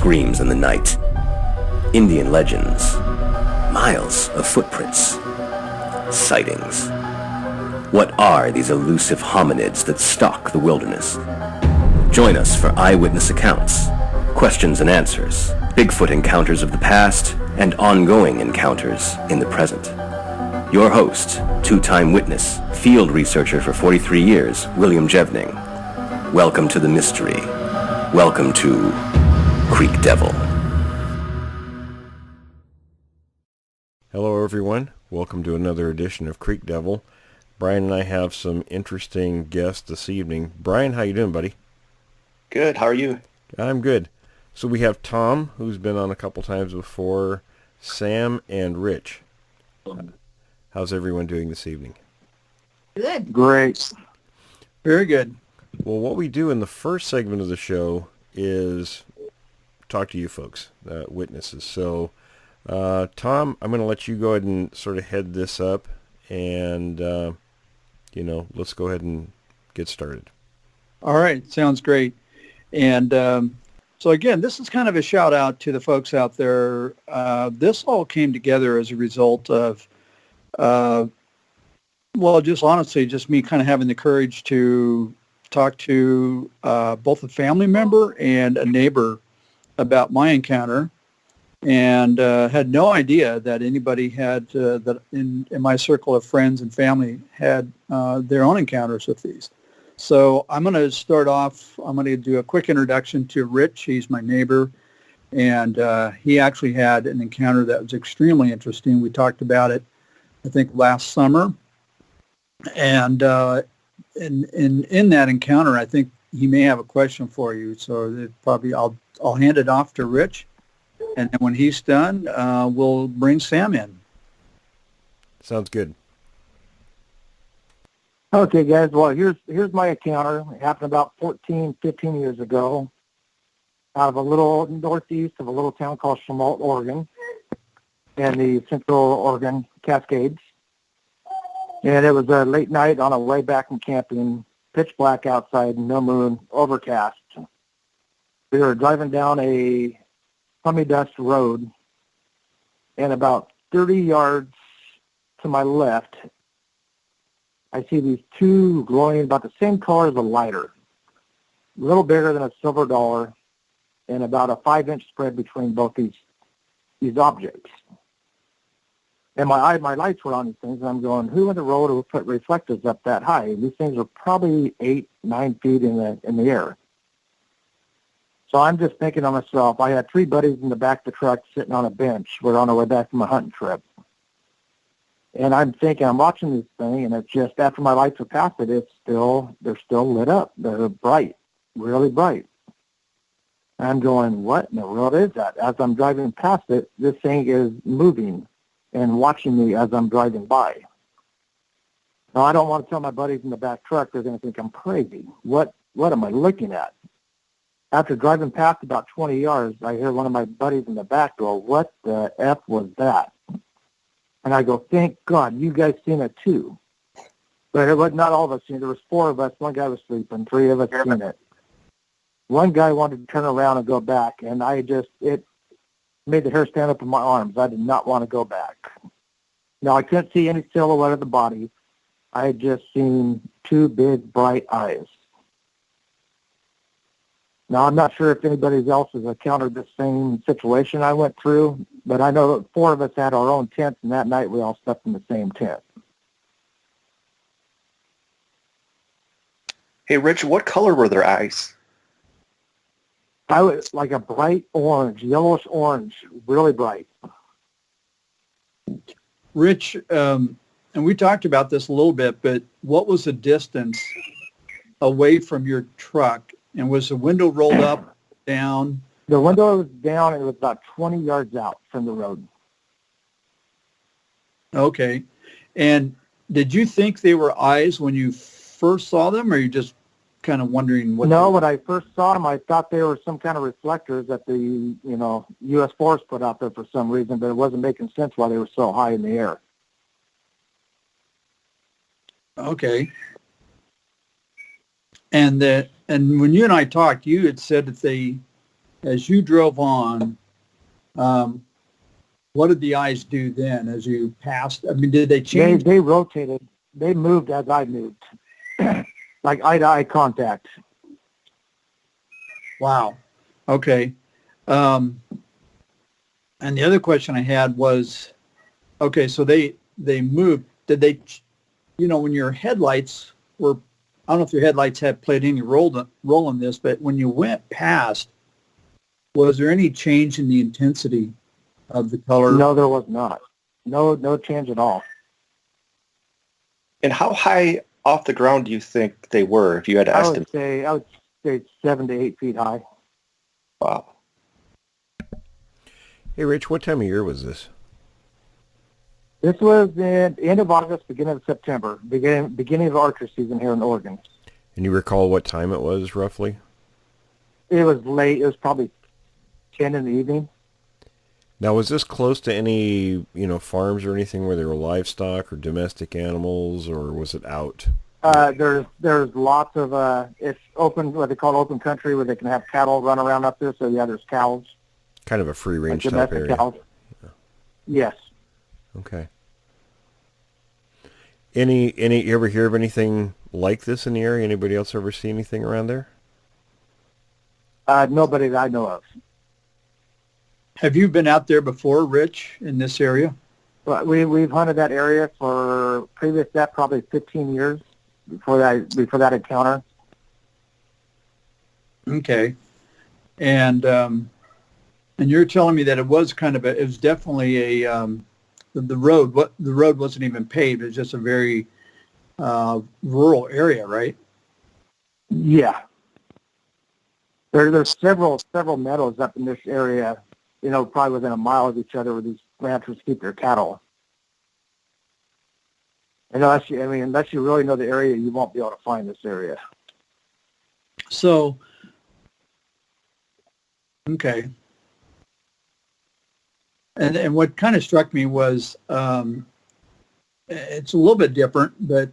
screams in the night. Indian legends. Miles of footprints. Sightings. What are these elusive hominids that stalk the wilderness? Join us for eyewitness accounts, questions and answers, Bigfoot encounters of the past, and ongoing encounters in the present. Your host, two-time witness, field researcher for 43 years, William Jevning. Welcome to the mystery. Welcome to Creek Devil. Hello everyone, welcome to another edition of Creek Devil. Brian and I have some interesting guests this evening. Brian, how you doing, buddy? Good, how are you? I'm good. So we have Tom, who's been on a couple times before, Sam, and Rich. How's everyone doing this evening? Good. Great. Very good. Well, what we do in the first segment of the show is talk to you folks, witnesses. So, Tom, I'm going to let you go ahead and sort of head this up, and, let's go ahead and get started. All right. Sounds great. And so, again, this is kind of a shout-out to the folks out there. This all came together as a result of, just honestly, just me kind of having the courage to talk to both a family member and a neighbor about my encounter, and had no idea that anybody had, that in my circle of friends and family had their own encounters with these. So I'm going to start off, I'm going to do a quick introduction to Rich. He's my neighbor, and he actually had an encounter that was extremely interesting. We talked about it, I think, last summer. And in that encounter, I think he may have a question for you. So I'll hand it off to Rich, and then when he's done, we'll bring Sam in. Sounds good. Okay, guys. Well, here's my encounter. It happened about 15 years ago out of a little northeast of a little town called Chenault, Oregon, in the Central Oregon Cascades. And it was a late night on our way back from camping, pitch black outside, no moon, overcast. We were driving down a plummy dust road, and about 30 yards to my left, I see these two glowing about the same color as a lighter, a little bigger than a silver dollar, and about a 5-inch spread between both these objects. And my lights were on these things, and I'm going, who in the world would put reflectors up that high? These things are probably 8-9 feet in the air. So I'm just thinking to myself, I had 3 buddies in the back of the truck sitting on a bench. We're on our way back from a hunting trip. And I'm thinking, I'm watching this thing, and it's just, after my lights are past it, they're still lit up. They're bright, really bright. I'm going, what in the world is that? As I'm driving past it, this thing is moving and watching me as I'm driving by. Now, I don't want to tell my buddies in the back truck. They're going to think I'm crazy. What am I looking at? After driving past about 20 yards, I hear one of my buddies in the back go, what the F was that? And I go, thank God, you guys seen it too. But it was not all of us seen it. There was 4 of us. One guy was sleeping. 3 of us seen it. One guy wanted to turn around and go back, and it made the hair stand up in my arms. I did not want to go back. Now, I couldn't see any silhouette of the body. I had just seen 2 big, bright eyes. Now, I'm not sure if anybody else has encountered the same situation I went through, but I know that 4 of us had our own tents, and that night we all slept in the same tent. Hey, Rich, what color were their eyes? I was like a bright orange, yellowish orange, really bright. Rich, and we talked about this a little bit, but what was the distance away from your truck? And was the window rolled up, down? The window was down, and it was about 20 yards out from the road. Okay. And did you think they were eyes when you first saw them, or you just kind of wondering what? No, when I first saw them, I thought they were some kind of reflectors that the U.S. Forest put out there for some reason, but it wasn't making sense why they were so high in the air. Okay. And when you and I talked, you had said that they as you drove on, what did the eyes do then as you passed? I mean, did they change? They rotated. They moved as I moved, like eye-to-eye contact. Wow. Okay. And the other question I had was, okay, so they moved. Did they, when your headlights were, I don't know if your headlights had played any role in this, but when you went past, was there any change in the intensity of the color? No, there was not. No change at all. And how high off the ground do you think they were, if you had to estimate? I would say 7 to 8 feet high. Wow. Hey, Rich, what time of year was this? This was in end of August, beginning of September, beginning of archery season here in Oregon. And you recall what time it was, roughly? It was late. It was probably 10 in the evening. Now, was this close to any, farms or anything where there were livestock or domestic animals, or was it out? There's lots of, it's open, what they call open country, where they can have cattle run around up there. So, yeah, there's cows. Kind of a free-range like type domestic area. Cows. Yeah. Yes. Okay. You ever hear of anything like this in the area? Anybody else ever see anything around there? Nobody that I know of. Have you been out there before, Rich, in this area? Well, we've hunted that area for previous that probably 15 years before that encounter. Okay, and you're telling me that it was definitely the road wasn't even paved. It was just a very rural area, right? Yeah. There's several meadows up in this area, probably within a mile of each other where these ranchers keep their cattle. And unless you really know the area, you won't be able to find this area. So, okay. And what kind of struck me was, it's a little bit different, but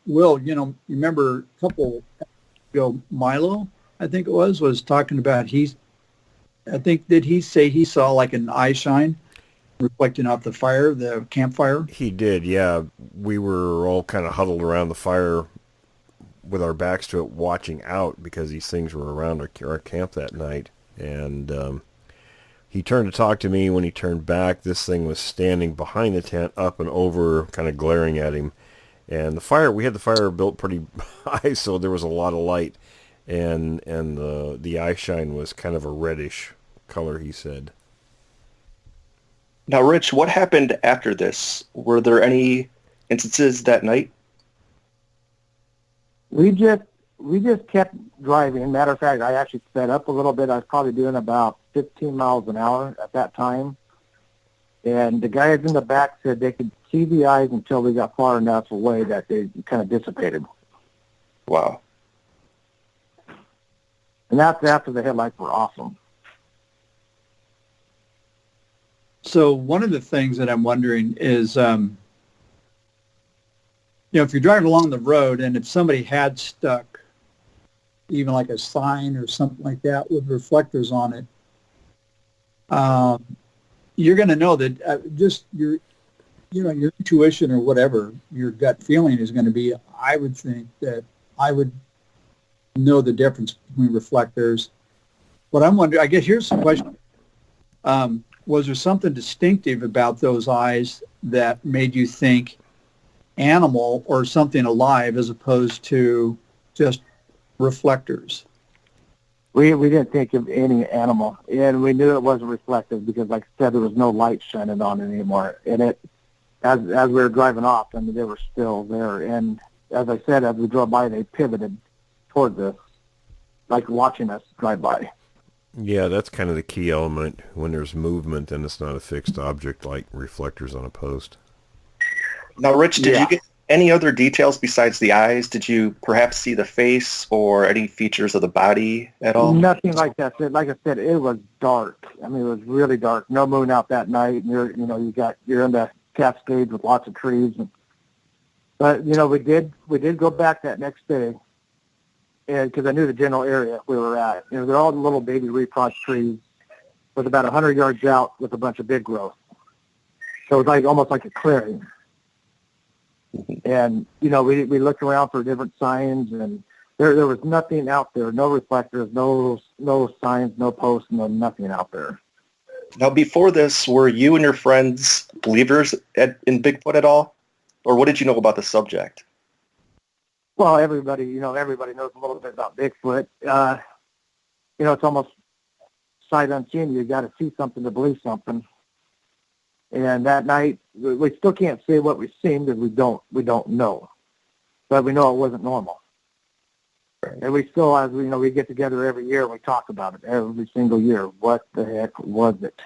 Will, you remember a couple ago, Milo, I think it was talking about did he say he saw like an eye shine reflecting off the fire, the campfire? He did, yeah. We were all kind of huddled around the fire with our backs to it, watching out because these things were around our camp that night. And he turned to talk to me. When he turned back, this thing was standing behind the tent, up and over, kind of glaring at him. And we had the fire built pretty high, so there was a lot of light. And the eye shine was kind of a reddish color, he said. Now, Rich, what happened after this? Were there any instances that night? We just kept driving. Matter of fact, I actually sped up a little bit. I was probably doing about 15 miles an hour at that time. And the guys in the back said they could see the eyes until we got far enough away that they kind of dissipated. Wow. And that's after the headlights were awesome. So one of the things that I'm wondering is, if you're driving along the road and if somebody had stuck even like a sign or something like that with reflectors on it, you're going to know that just your intuition or whatever, your gut feeling is going to be, I would think that I would know the difference between reflectors. What I'm wondering, I guess here's the question. Was there something distinctive about those eyes that made you think animal or something alive as opposed to just reflectors? We didn't think of any animal, and we knew it wasn't reflective because, like I said, there was no light shining on it anymore. And as we were driving off, they were still there. And as I said, as we drove by, they pivoted towards us, like watching us drive by. Yeah, that's kind of the key element. When there's movement and it's not a fixed object like reflectors on a post. Now, Rich, did you get any other details besides the eyes? Did you perhaps see the face or any features of the body at all? Nothing like that. Like I said, it was dark. It was really dark. No moon out that night. And you're in the Cascades with lots of trees. But we did go back that next day, and because I knew the general area we were at. They're all little baby repot trees with about 100 yards out with a bunch of big growth. So it was like almost like a clearing. And, we looked around for different signs, and there was nothing out there, no reflectors, no signs, no posts, nothing out there. Now, before this, were you and your friends believers in Bigfoot at all? Or what did you know about the subject? Well, everybody knows a little bit about Bigfoot. It's almost sight unseen. You got to see something to believe something. And that night, we still can't say what we've seen because we don't know. But we know it wasn't normal. Right. And we still, as we get together every year and we talk about it every single year. What the heck was it?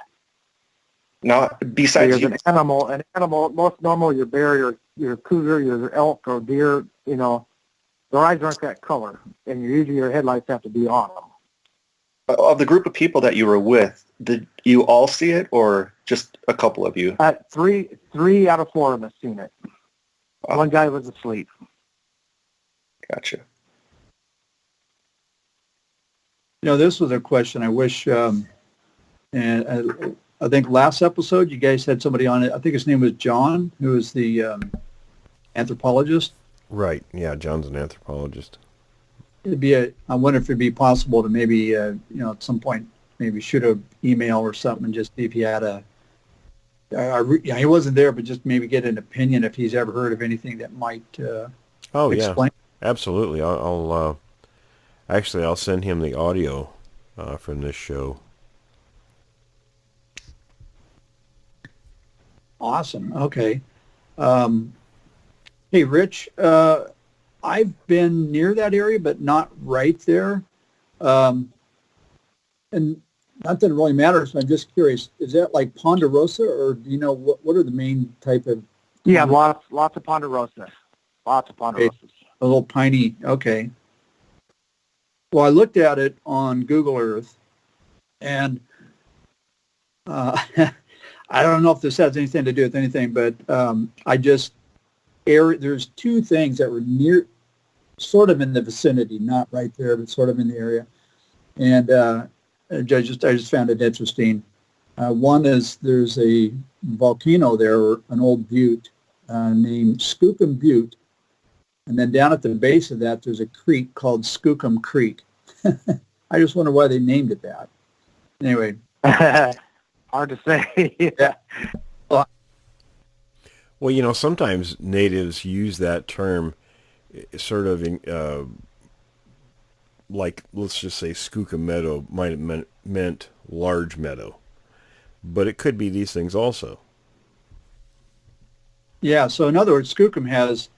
Now, besides an animal, most normal, your bear, your cougar, your elk or deer, their eyes aren't that color, and usually your headlights have to be on them. Of the group of people that you were with, did you all see it, or just a couple of you? Three out of four of us seen it. Wow. One guy was asleep. Gotcha. This was a question I wish, and I think last episode you guys had somebody on it. I think his name was John, who was the anthropologist. Right. Yeah, John's an anthropologist. I wonder if it'd be possible to maybe, at some point, maybe shoot an email or something and just see if he had he wasn't there, but just maybe get an opinion if he's ever heard of anything that might explain. Yeah, absolutely. I'll send him the audio from this show. Awesome. Okay. Hey, Rich, I've been near that area, but not right there. And not that it really matters, but I'm just curious, is that like ponderosa, or do you know what are the main type of... Yeah, lots of ponderosa. Lots of ponderosas. Okay. A little piney, okay. Well, I looked at it on Google Earth, and I don't know if this has anything to do with anything, but there's two things that were near, sort of in the vicinity, not right there, but sort of in the area. And I just found it interesting. One is there's a volcano there, an old butte named Skookum Butte. And then down at the base of that, there's a creek called Skookum Creek. I just wonder why they named it that. Anyway. Hard to say. Yeah. Well, sometimes natives use that term sort of like, let's just say Skookum Meadow might have meant large meadow. But it could be these things also. Yeah, so in other words, Skookum has,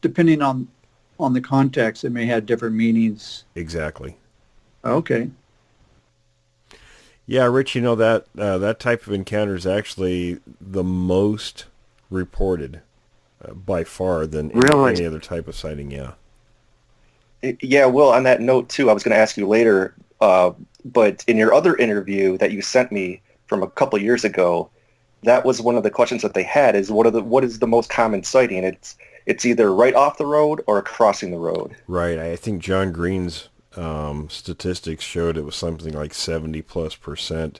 depending on the context, it may have different meanings. Exactly. Okay. Yeah, Rich, that type of encounter is actually the most reported by far than any other type of sighting, yeah. Yeah, Will, on that note, too, I was going to ask you later, but in your other interview that you sent me from a couple of years ago, that was one of the questions that they had is what is the most common sighting? It's either right off the road or crossing the road. Right. I think John Green's statistics showed it was something like 70+%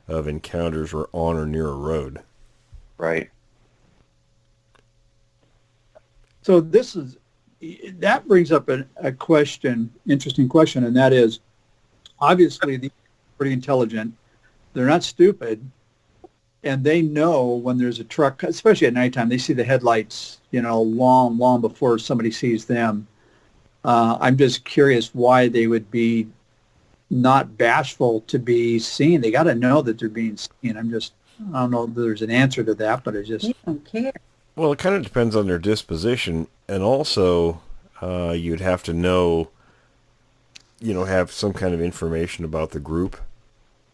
of encounters were on or near a road. Right. So that brings up a question, interesting question, and that is, obviously, they're pretty intelligent. They're not stupid, and they know when there's a truck, especially at nighttime, they see the headlights, long before somebody sees them. I'm just curious why they would be not bashful to be seen. They got to know that they're being seen. I don't know if there's an answer to that, but you don't care. Well, it kind of depends on their disposition, and also you'd have to know, have some kind of information about the group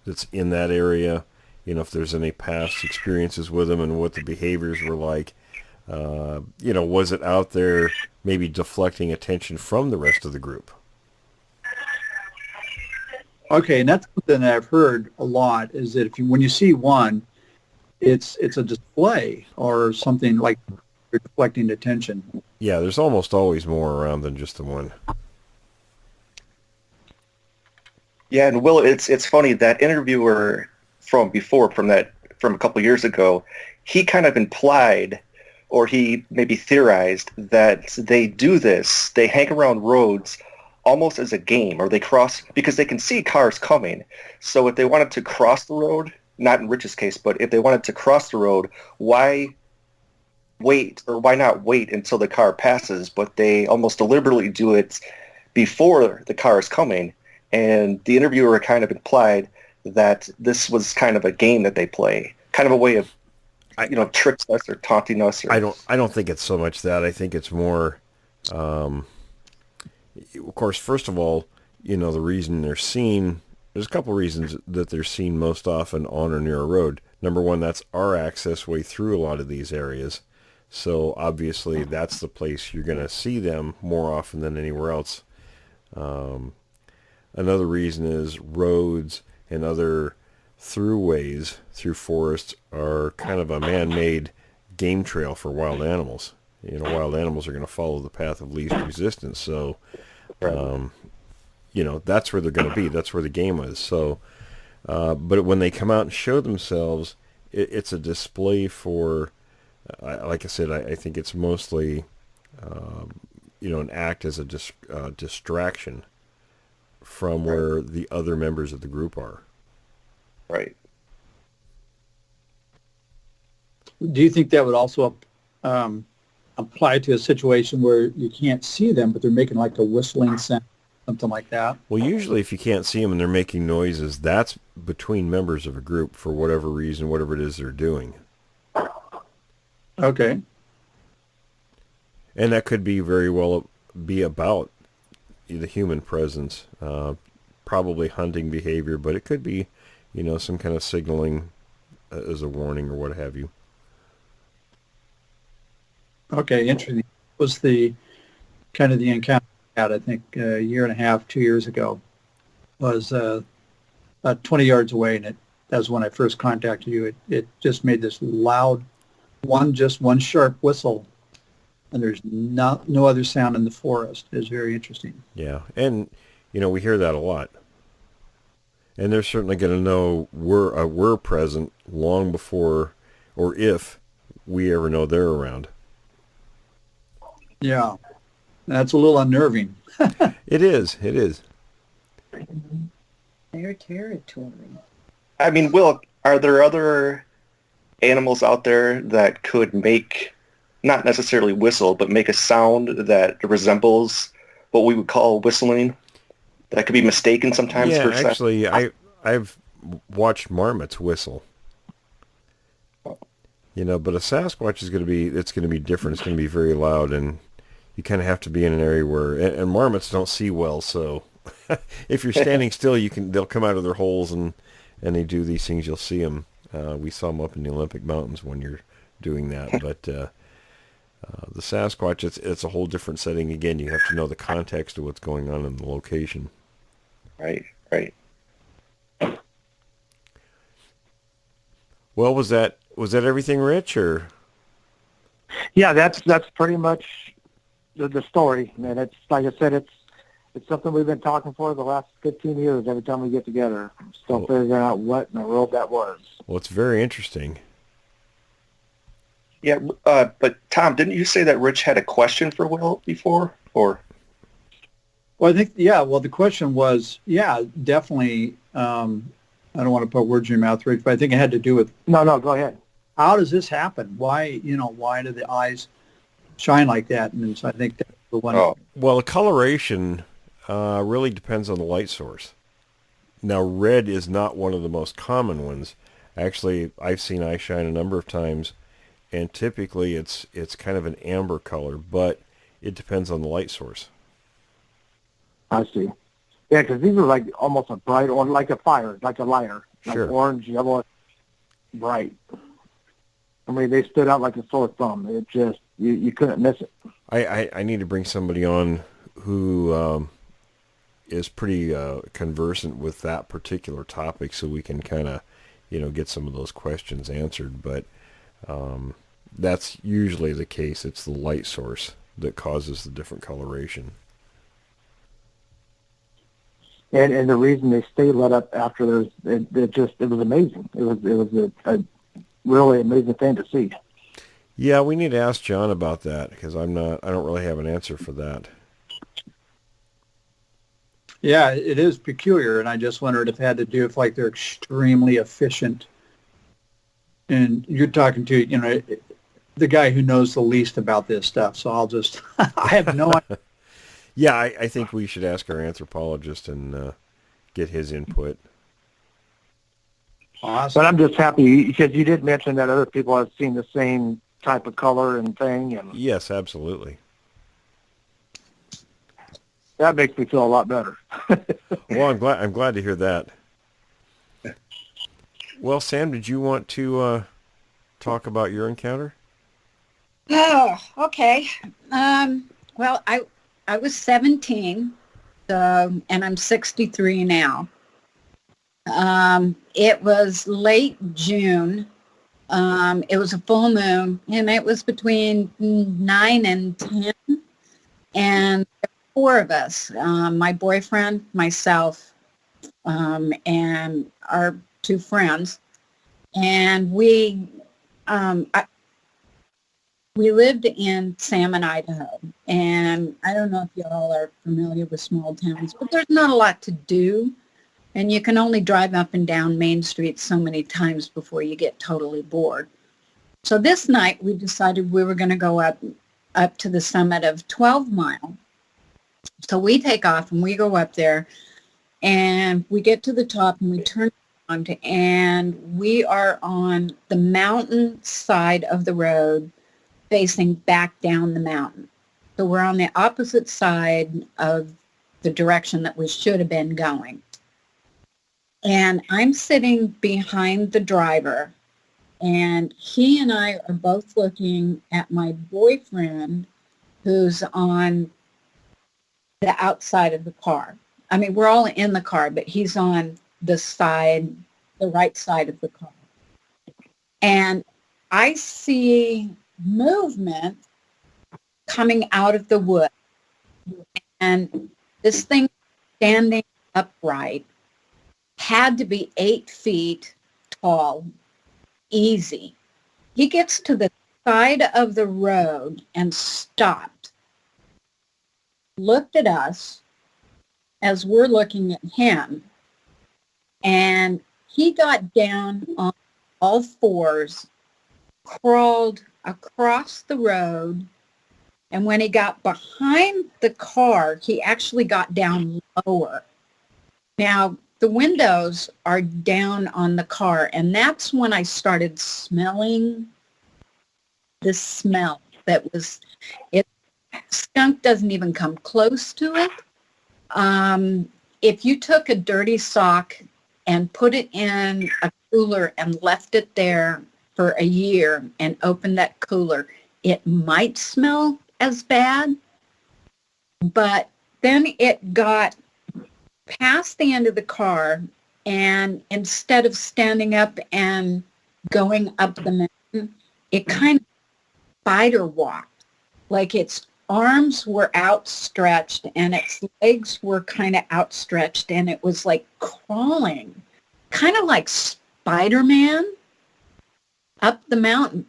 that's in that area, if there's any past experiences with them and what the behaviors were like. Was it out there maybe deflecting attention from the rest of the group? Okay, and that's something that I've heard a lot, is that when you see one, it's a display or something like you're deflecting attention. Yeah, there's almost always more around than just the one. Yeah, and Will, it's funny that interviewer from before, from a couple of years ago, he kind of implied, or he maybe theorized that they do this. They hang around roads almost as a game, or they cross because they can see cars coming. So if they wanted to cross the road, not in Rich's case, but if they wanted to cross the road, why not wait until the car passes? But they almost deliberately do it before the car is coming. And the interviewer kind of implied that this was kind of a game that they play, kind of a way of, tricks us or taunting us. Or... I don't think it's so much that. I think it's more, of course, first of all, the reason they're seen, there's a couple reasons that they're seen most often on or near a road. Number one, that's our access way through a lot of these areas. So obviously that's the place you're going to see them more often than anywhere else. Another reason is roads and other throughways through forests are kind of a man-made game trail for wild animals. Wild animals are going to follow the path of least resistance. So, that's where they're going to be. That's where the game is. So, but when they come out and show themselves, it's a display for, like I said, I think it's mostly, an act as a distraction from where the other members of the group are. Right. Do you think that would also apply to a situation where you can't see them, but they're making like a whistling sound, something like that? Well, usually if you can't see them and they're making noises, that's between members of a group for whatever reason, whatever it is they're doing. Okay. And that could be very well be about the human presence, probably hunting behavior, but it could be, some kind of signaling as a warning or what have you. Okay, interesting. Was the kind of the encounter I had, I think, a year and a half, 2 years ago, was about 20 yards away, and that was when I first contacted you. It just made this loud, one sharp whistle, and there's no other sound in the forest. It was very interesting. Yeah, and we hear that a lot, and they're certainly going to know we're present long before, or if we ever know they're around. Yeah, that's a little unnerving. It is. Their territory. I mean, Will, are there other animals out there that could make, not necessarily whistle, but make a sound that resembles what we would call whistling? That could be mistaken sometimes for sound? Actually, I've watched marmots whistle. But a Sasquatch is going to be different. It's going to be very loud, and you kind of have to be in an area where, and marmots don't see well, so if you're standing still, they'll come out of their holes and they do these things. You'll see them. We saw them up in the Olympic Mountains when you're doing that, but the Sasquatch, it's a whole different setting. Again, you have to know the context of what's going on in the location. Right. Well, was that everything, Rich, or? Yeah, that's pretty much the story. And it's like I said, it's something we've been talking for the last 15 years. Every time we get together, still figuring out what in the world that was. Well, it's very interesting. Yeah, but Tom, didn't you say that Rich had a question for Will before, or? Well, I think, yeah. Well, the question was, yeah, definitely. I don't want to put words in your mouth, Rich, but I think it had to do with. No, go ahead. How does this happen? Why do the eyes shine like that? And so I think that's the one. Oh. Well, the coloration really depends on the light source. Now, red is not one of the most common ones. Actually, I've seen eye shine a number of times, and typically it's kind of an amber color, but it depends on the light source. I see. Yeah, because these are like almost a bright orange, like a fire, like a lighter, Sure. like orange, yellow, bright. I mean, they stood out like a sore thumb. It just, you couldn't miss it. I need to bring somebody on who is pretty conversant with that particular topic, so we can kind of, get some of those questions answered. But that's usually the case. It's the light source that causes the different coloration. And the reason they stay lit up after it was amazing. It was a really amazing thing to see. Yeah, we need to ask John about that because I don't really have an answer for that. Yeah, it is peculiar, and I just wondered if it had to do with like they're extremely efficient. And you're talking to, the guy who knows the least about this stuff, so I'll just, I have no idea. Yeah, I think we should ask our anthropologist and get his input. Awesome. But I'm just happy because you did mention that other people have seen the same type of color and thing. And yes, absolutely. that makes me feel a lot better. Well, I'm glad to hear that. Well, Sam, did you want to talk about your encounter? Oh, okay. Well, I was 17, and I'm 63 now. It was late June. It was a full moon, and it was between 9 and 10. And there were 4 of us, my boyfriend, myself, and our 2 friends. And we lived in Salmon, Idaho, and I don't know if you all are familiar with small towns, but there's not a lot to do, and you can only drive up and down Main Street so many times before you get totally bored. So this night we decided we were going to go up to the summit of 12 Mile. So we take off and we go up there, and we get to the top and we turn around, and we are on the mountain side of the road facing back down the mountain. So we're on the opposite side of the direction that we should have been going. And I'm sitting behind the driver, and he and I are both looking at my boyfriend who's on the outside of the car. I mean, we're all in the car, but he's on the right side of the car. And I see movement coming out of the wood, and this thing standing upright had to be 8 feet tall, easy. He gets to the side of the road and stopped, looked at us as we're looking at him, and he got down on all fours, crawled across the road, and when he got behind the car, he actually got down lower. Now, the windows are down on the car, and that's when I started smelling the smell that was, skunk doesn't even come close to it. If you took a dirty sock and put it in a cooler and left it there for a year and opened that cooler, it might smell as bad, but then it got past the end of the car, and instead of standing up and going up the mountain, it kind of spider walked, like its arms were outstretched and its legs were kind of outstretched, and it was like crawling, kind of like Spider-Man up the mountain.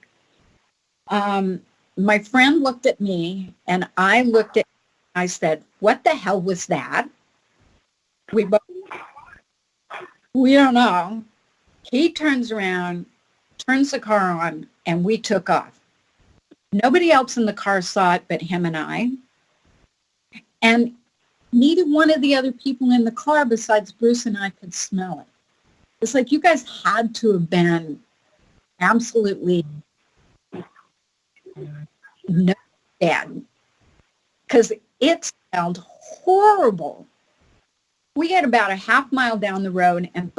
My friend looked at me, and I looked at him. I said, "What the hell was that?" We don't know. He turns around, turns the car on, and we took off. Nobody else in the car saw it but him and I. And neither one of the other people in the car besides Bruce and I could smell it. It's like you guys had to have been absolutely no dead, because it smelled horrible. We had about a half mile down the road, and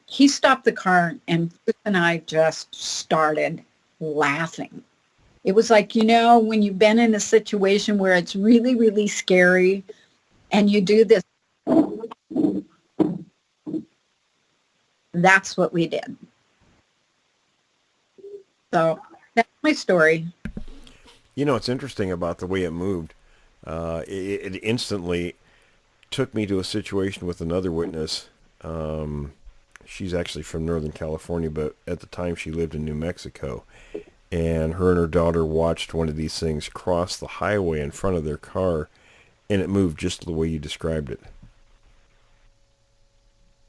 he stopped the car, and Bruce and I just started laughing. It was like, when you've been in a situation where it's really, really scary, and you do this. That's what we did. So that's my story. It's interesting about the way it moved. It instantly, took me to a situation with another witness. She's actually from Northern California, but at the time she lived in New Mexico. And her daughter watched one of these things cross the highway in front of their car, and it moved just the way you described it.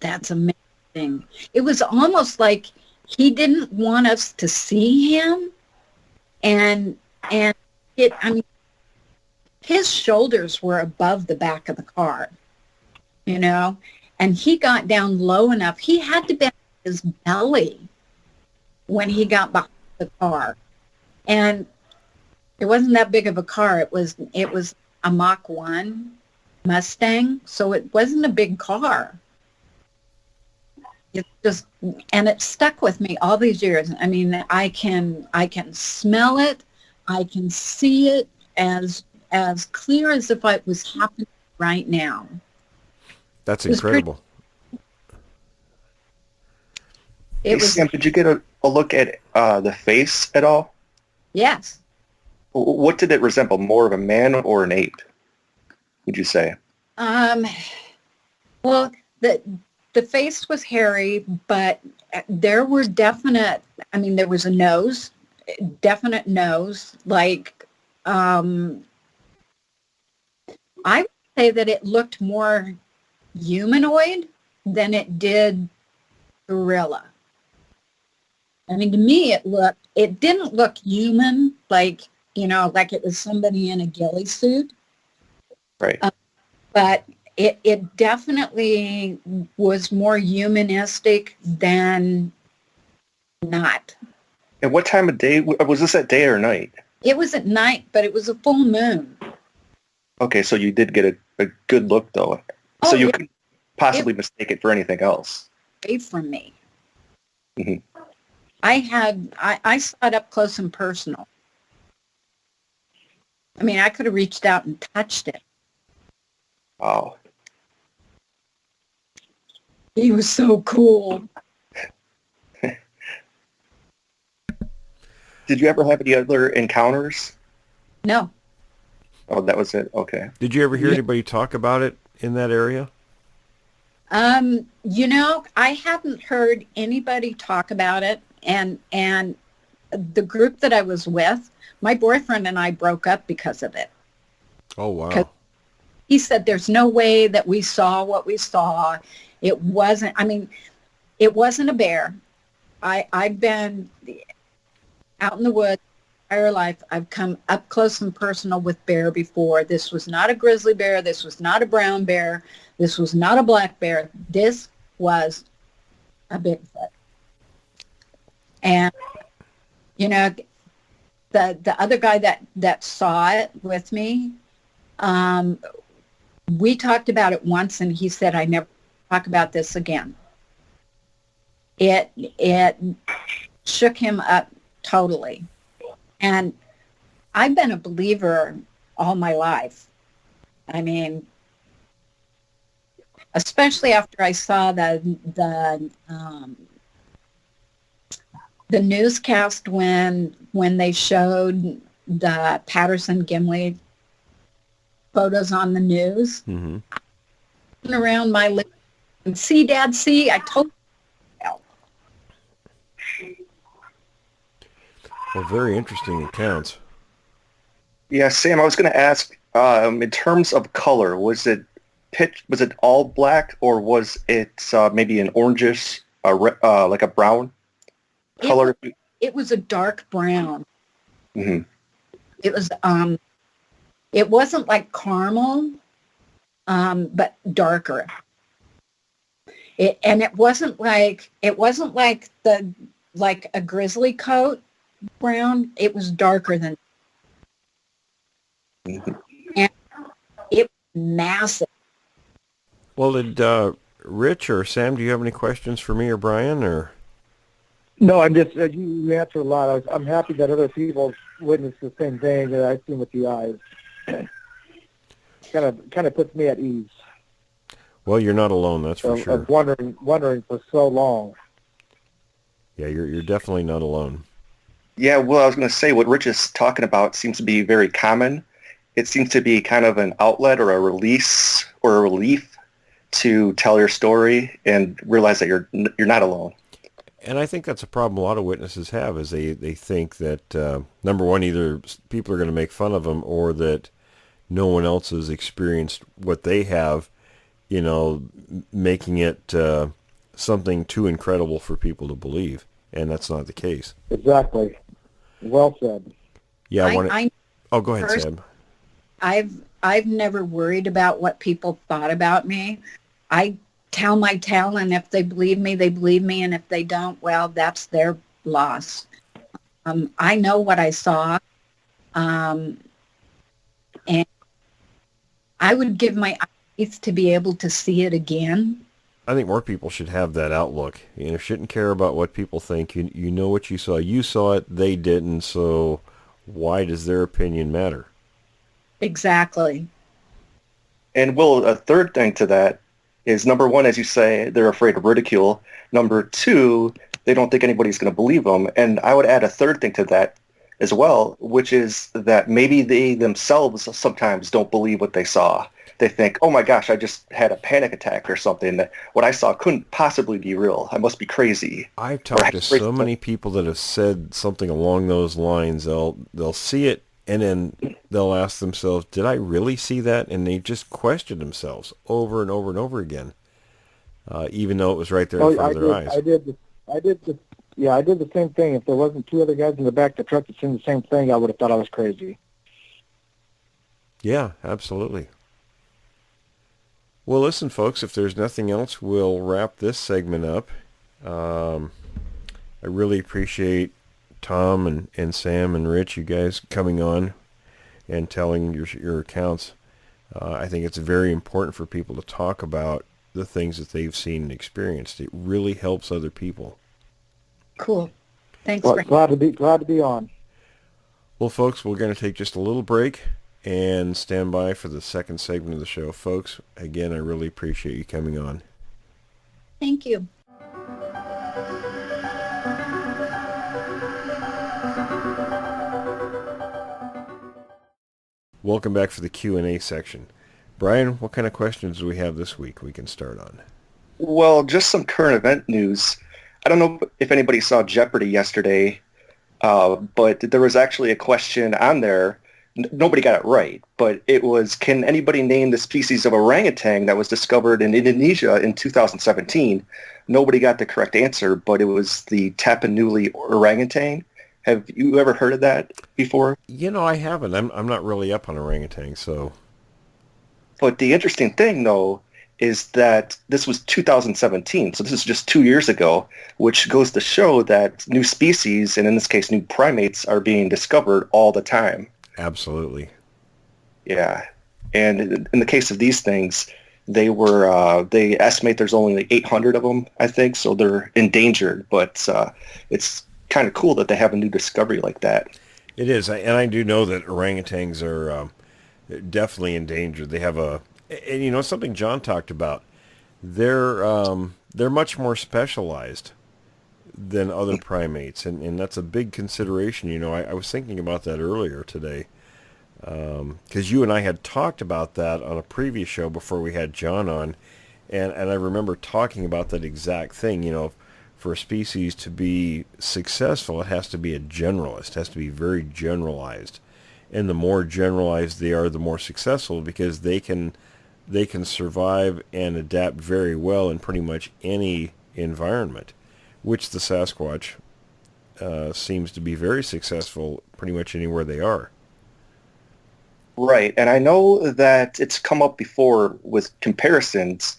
That's amazing. It was almost like he didn't want us to see him. And his shoulders were above the back of the car, and he got down low enough. He had to bend his belly when he got behind the car. And it wasn't that big of a car. It was a Mach 1 Mustang, so it wasn't a big car. And it stuck with me all these years. I mean, I can smell it. I can see it as clear as if it was happening right now. That's incredible. Sam, did you get a look at the face at all? Yes. What did it resemble? More of a man or an ape, would you say? Well, the face was hairy, but there were there was a nose, definite nose. Like, I would say that it looked more humanoid than it did gorilla. I mean, to me, it didn't look human, like it was somebody in a ghillie suit. Right. But it definitely was more humanistic than not. And what time of day? Was this at day or night? It was at night, but it was a full moon. Okay, so you did get a good look, though. So you couldn't possibly mistake it for anything else. Away from me. Mm-hmm. I saw it up close and personal. I mean, I could have reached out and touched it. Wow. He was so cool. Did you ever have any other encounters? No. Oh, that was it? Okay. Did you ever hear anybody talk about it in that area? I haven't heard anybody talk about it. And the group that I was with, my boyfriend and I broke up because of it. Oh, wow. He said there's no way that we saw what we saw. It wasn't a bear. I've been out in the woods my entire life. I've come up close and personal with bear before. This was not a grizzly bear. This was not a brown bear. This was not a black bear. This was a Bigfoot. And, the other guy that saw it with me, we talked about it once, and he said, I never talk about this again. It shook him up totally. And I've been a believer all my life. I mean, especially after I saw the newscast when they showed the Patterson-Gimli photos on the news. Mm-hmm. Around my living room, see, Dad, see, I told you. Well, very interesting accounts. Yeah, Sam, I was going to ask, in terms of color, was it all black, or was it maybe an orangish, like a brown color? It was a dark brown. Mm-hmm. It was. It wasn't like caramel, but darker. It wasn't like a grizzly coat brown. It was darker than. Mm-hmm. And it was massive. Well, did Rich or Sam, do you have any questions for me or Brian, or? No, I'm just, you answered a lot. I'm happy that other people witnessed the same thing that I've seen with the eyes. Kind of puts me at ease. Well, you're not alone, that's for sure. Of wondering for so long. Yeah, you're definitely not alone. Yeah, well, I was going to say what Rich is talking about seems to be very common it seems to be kind of an outlet or a release or a relief to tell your story and realize that you're not alone. And I think that's a problem a lot of witnesses have, is they think that, number one, either people are going to make fun of them or that no one else has experienced what they have, making it something too incredible for people to believe. And that's not the case. Exactly. Well said. Yeah, go ahead, first, Sam. I've never worried about what people thought about me. I tell my tale, and if they believe me, they believe me, and if they don't, well, that's their loss. I know what I saw, and I would give my eyes to be able to see it again. I think more people should have that outlook. Shouldn't care about what people think. You know what you saw. You saw it, they didn't, so why does their opinion matter? Exactly. And Will, a third thing to that is, number one, as you say, they're afraid of ridicule. Number two, they don't think anybody's going to believe them. And I would add a third thing to that as well, which is that maybe they themselves sometimes don't believe what they saw. They think, oh my gosh, I just had a panic attack or something. What I saw couldn't possibly be real. I must be crazy. I've talked to so many people that have said something along those lines. They'll see it, and then they'll ask themselves, did I really see that? And they just question themselves over and over and over again, even though it was right there in front of their eyes. I did the same thing. If there wasn't two other guys in the back of the truck that seen the same thing, I would have thought I was crazy. Yeah, absolutely. Well, listen, folks, if there's nothing else, we'll wrap this segment up. I really appreciate Tom and Sam and Rich, you guys coming on and telling your accounts. I think it's very important for people to talk about the things that they've seen and experienced. It really helps other people. Cool. Thanks. Well, glad to be on. Well, folks, we're going to take just a little break and stand by for the second segment of the show. Folks, again, I really appreciate you coming on. Thank you. Welcome back for the Q&A section. Brian, what kind of questions do we have this week we can start on? Well, just some current event news. I don't know if anybody saw Jeopardy yesterday, but there was actually a question on there. Nobody got it right, but it was, can anybody name the species of orangutan that was discovered in Indonesia in 2017? Nobody got the correct answer, but it was the Tapanuli orangutan. Have you ever heard of that before? I haven't. I'm not really up on orangutan, so. But the interesting thing, though, is that this was 2017, so this is just 2 years ago, which goes to show that new species, and in this case new primates, are being discovered all the time. Absolutely. Yeah. And in the case of these things, they estimate there's only like 800 of them, I think, so they're endangered, but it's kind of cool that they have a new discovery like that. It is, and I do know that orangutans are definitely endangered. They have and something John talked about. They're much more specialized than other primates, and that's a big consideration. I was thinking about that earlier today, because you and I had talked about that on a previous show before we had John on, and I remember talking about that exact thing. For a species to be successful, it has to be a generalist, it has to be very generalized, and the more generalized they are, the more successful, because they can survive and adapt very well in pretty much any environment, which the Sasquatch seems to be very successful pretty much anywhere they are. Right, and I know that it's come up before with comparisons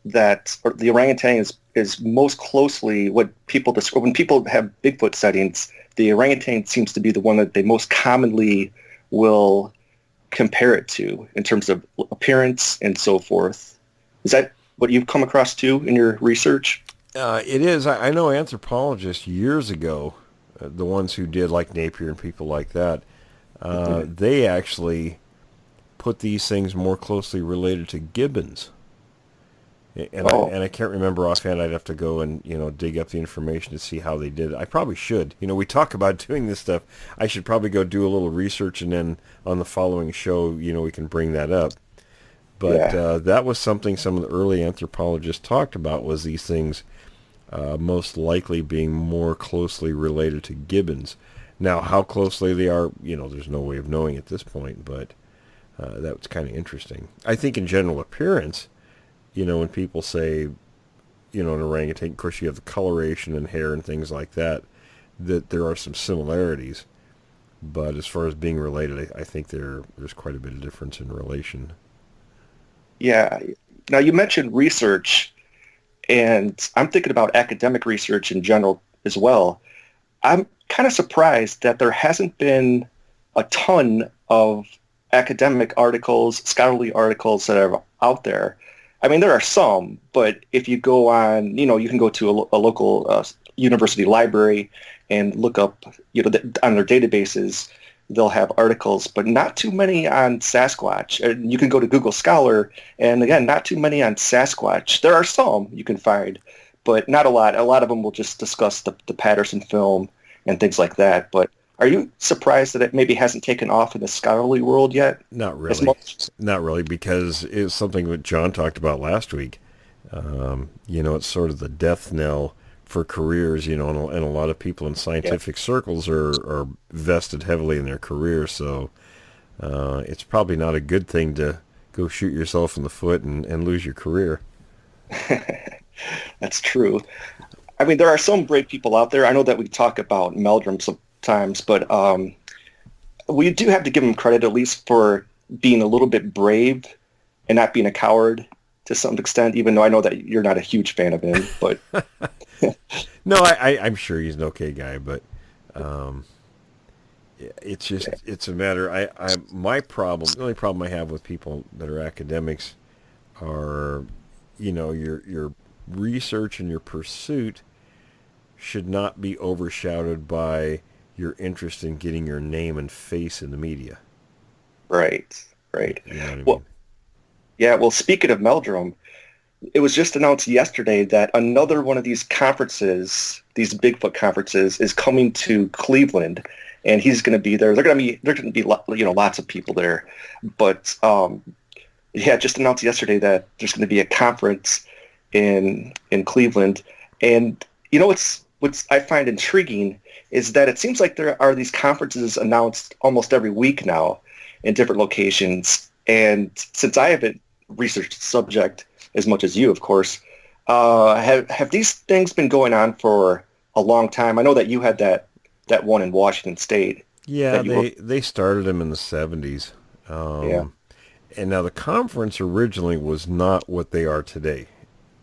that the orangutan is most closely what people describe. When people have Bigfoot sightings, the orangutan seems to be the one that they most commonly will compare it to in terms of appearance and so forth. Is that what you've come across too in your research? It is. I know anthropologists years ago, the ones who did like Napier and people like that, they actually put these things more closely related to gibbons. And I can't remember offhand. I'd have to go and dig up the information to see how they did it. I probably should. We talk about doing this stuff. I should probably go do a little research, and then on the following show, we can bring that up. But that was something some of the early anthropologists talked about, was these things most likely being more closely related to gibbons. Now, how closely they are, there's no way of knowing at this point, but that was kind of interesting. I think in general appearance, when people say, an orangutan, of course you have the coloration and hair and things like that, that there are some similarities. But as far as being related, I think there's quite a bit of difference in relation. Yeah. Now, you mentioned research, and I'm thinking about academic research in general as well. I'm kind of surprised that there hasn't been a ton of academic articles, scholarly articles that are out there. I mean, there are some, but if you go on, you can go to a local university library and look up, on their databases, they'll have articles, but not too many on Sasquatch. And you can go to Google Scholar, and again, not too many on Sasquatch. There are some you can find, but not a lot. A lot of them will just discuss the Patterson film and things like that. But are you surprised that it maybe hasn't taken off in the scholarly world yet? Not really. Not really, because it's something that John talked about last week. It's sort of the death knell for careers, and a lot of people in scientific circles are vested heavily in their career, so it's probably not a good thing to go shoot yourself in the foot and lose your career. That's true. I mean, there are some brave people out there. I know that we talk about Meldrum sometimes, but we do have to give him credit at least for being a little bit brave and not being a coward to some extent, even though I know that you're not a huge fan of him. But no, I'm sure he's an okay guy, but it's a matter. The only problem I have with people that are academics are, your research and your pursuit should not be overshadowed by your interest in getting your name and face in the media. Right. You know what I mean? Well, yeah, well, speaking of Meldrum, it was just announced yesterday that another one of these conferences, these Bigfoot conferences, is coming to Cleveland, and he's going to be there. There's going to be lots of people there, but just announced yesterday that there's going to be a conference in Cleveland, and what's I find intriguing is that it seems like there are these conferences announced almost every week now in different locations, and since I haven't researched the subject as much as you, of course, have these things been going on for a long time? I know that you had that one in Washington State. Yeah, they started them in the 70s. And now the conference originally was not what they are today.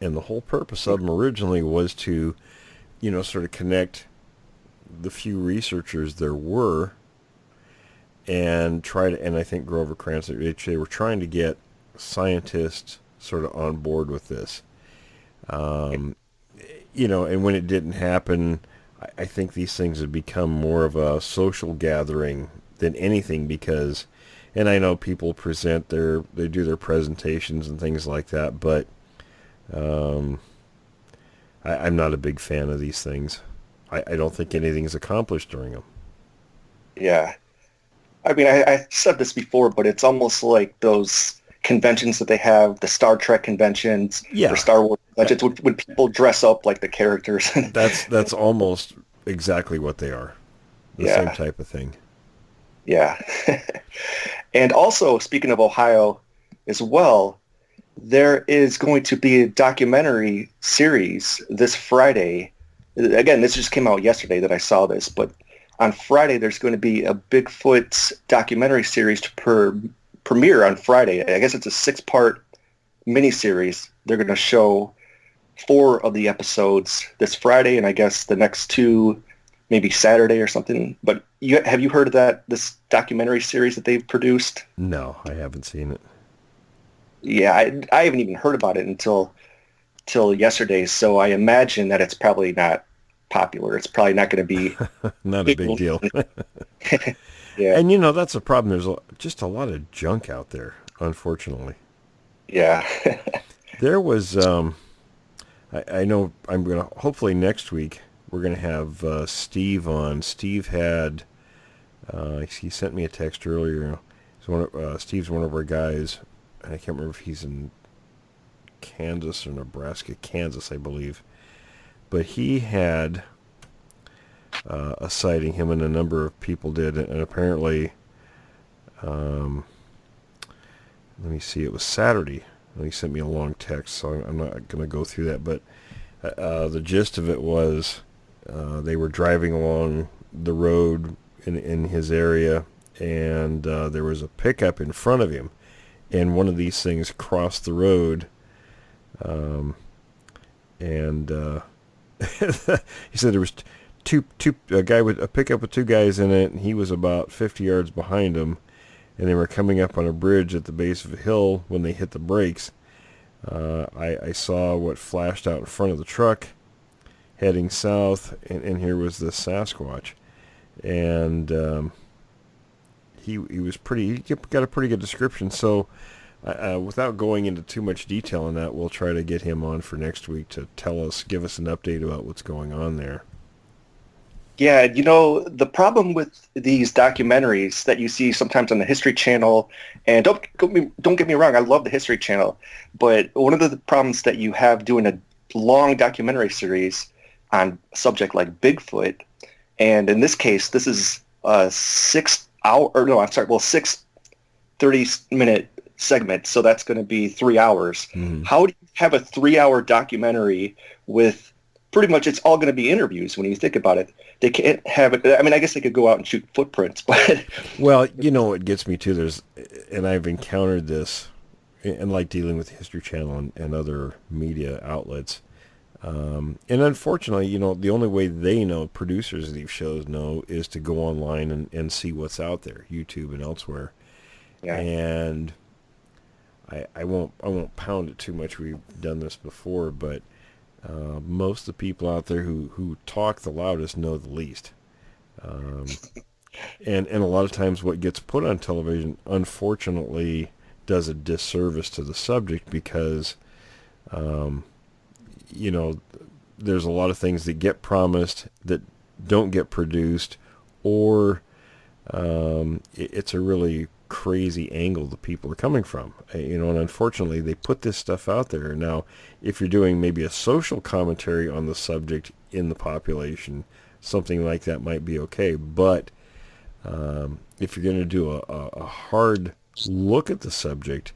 And the whole purpose of them originally was to, sort of connect the few researchers there were and and I think Grover Krantz, they were trying to get scientists sort of on board with this. And when it didn't happen, I think these things have become more of a social gathering than anything because, and I know people they do their presentations and things like that, but I'm not a big fan of these things. I don't think anything's accomplished during them. Yeah. I mean, I said this before, but it's almost like those conventions that they have, the Star Trek conventions, or Star Wars conventions, when people dress up like the characters. That's almost exactly what they are. The same type of thing. Yeah. And also, speaking of Ohio as well, there is going to be a documentary series this Friday. Again, this just came out yesterday that I saw this, but on Friday there's going to be a Bigfoot documentary series to premiere on Friday. I guess it's a 6-part miniseries. They're going to show 4 of the episodes this Friday, and I guess the next 2 maybe Saturday or something. But have you heard of this documentary series that they've produced? No, I haven't seen it. Yeah, I haven't even heard about it until yesterday, so I imagine that it's probably not popular. It's probably not going to be not a big deal. Yeah. And that's a problem. There's just a lot of junk out there, unfortunately. Yeah. There was, I know I'm going to, hopefully next week, we're going to have Steve on. Steve had, he sent me a text earlier. Steve's one of our guys, and I can't remember if he's in Kansas or Nebraska. Kansas, I believe. But he had a sighting, him and a number of people did, and apparently, let me see, it was Saturday. He sent me a long text, so I'm not going to go through that, but the gist of it was they were driving along the road in his area, and there was a pickup in front of him, and one of these things crossed the road, and he said there was a pickup with two guys in it, and he was about 50 yards behind him, and they were coming up on a bridge at the base of a hill when they hit the brakes. I saw what flashed out in front of the truck heading south, and here was the Sasquatch. And he got a pretty good description. So without going into too much detail on that, we'll try to get him on for next week to give us an update about what's going on there. Yeah, the problem with these documentaries that you see sometimes on the History Channel, and don't get me wrong, I love the History Channel, but one of the problems that you have doing a long documentary series on a subject like Bigfoot, and in this case, this is a 6 30-minute segment, so that's going to be 3 hours. Mm. How do you have a 3-hour documentary with pretty much it's all going to be interviews when you think about it? They can't have it. I mean, I guess they could go out and shoot footprints, but... Well, what gets me too, and I've encountered this, and like dealing with the History Channel and other media outlets, and unfortunately, the only way they know, producers of these shows know, is to go online and see what's out there, YouTube and elsewhere. Yeah. And I won't pound it too much. We've done this before, but most of the people out there who talk the loudest know the least. And a lot of times what gets put on television, unfortunately, does a disservice to the subject because, there's a lot of things that get promised that don't get produced, or it's a really crazy angle the people are coming from, and unfortunately they put this stuff out there. Now, if you're doing maybe a social commentary on the subject in the population, something like that might be okay, but if you're going to do a hard look at the subject,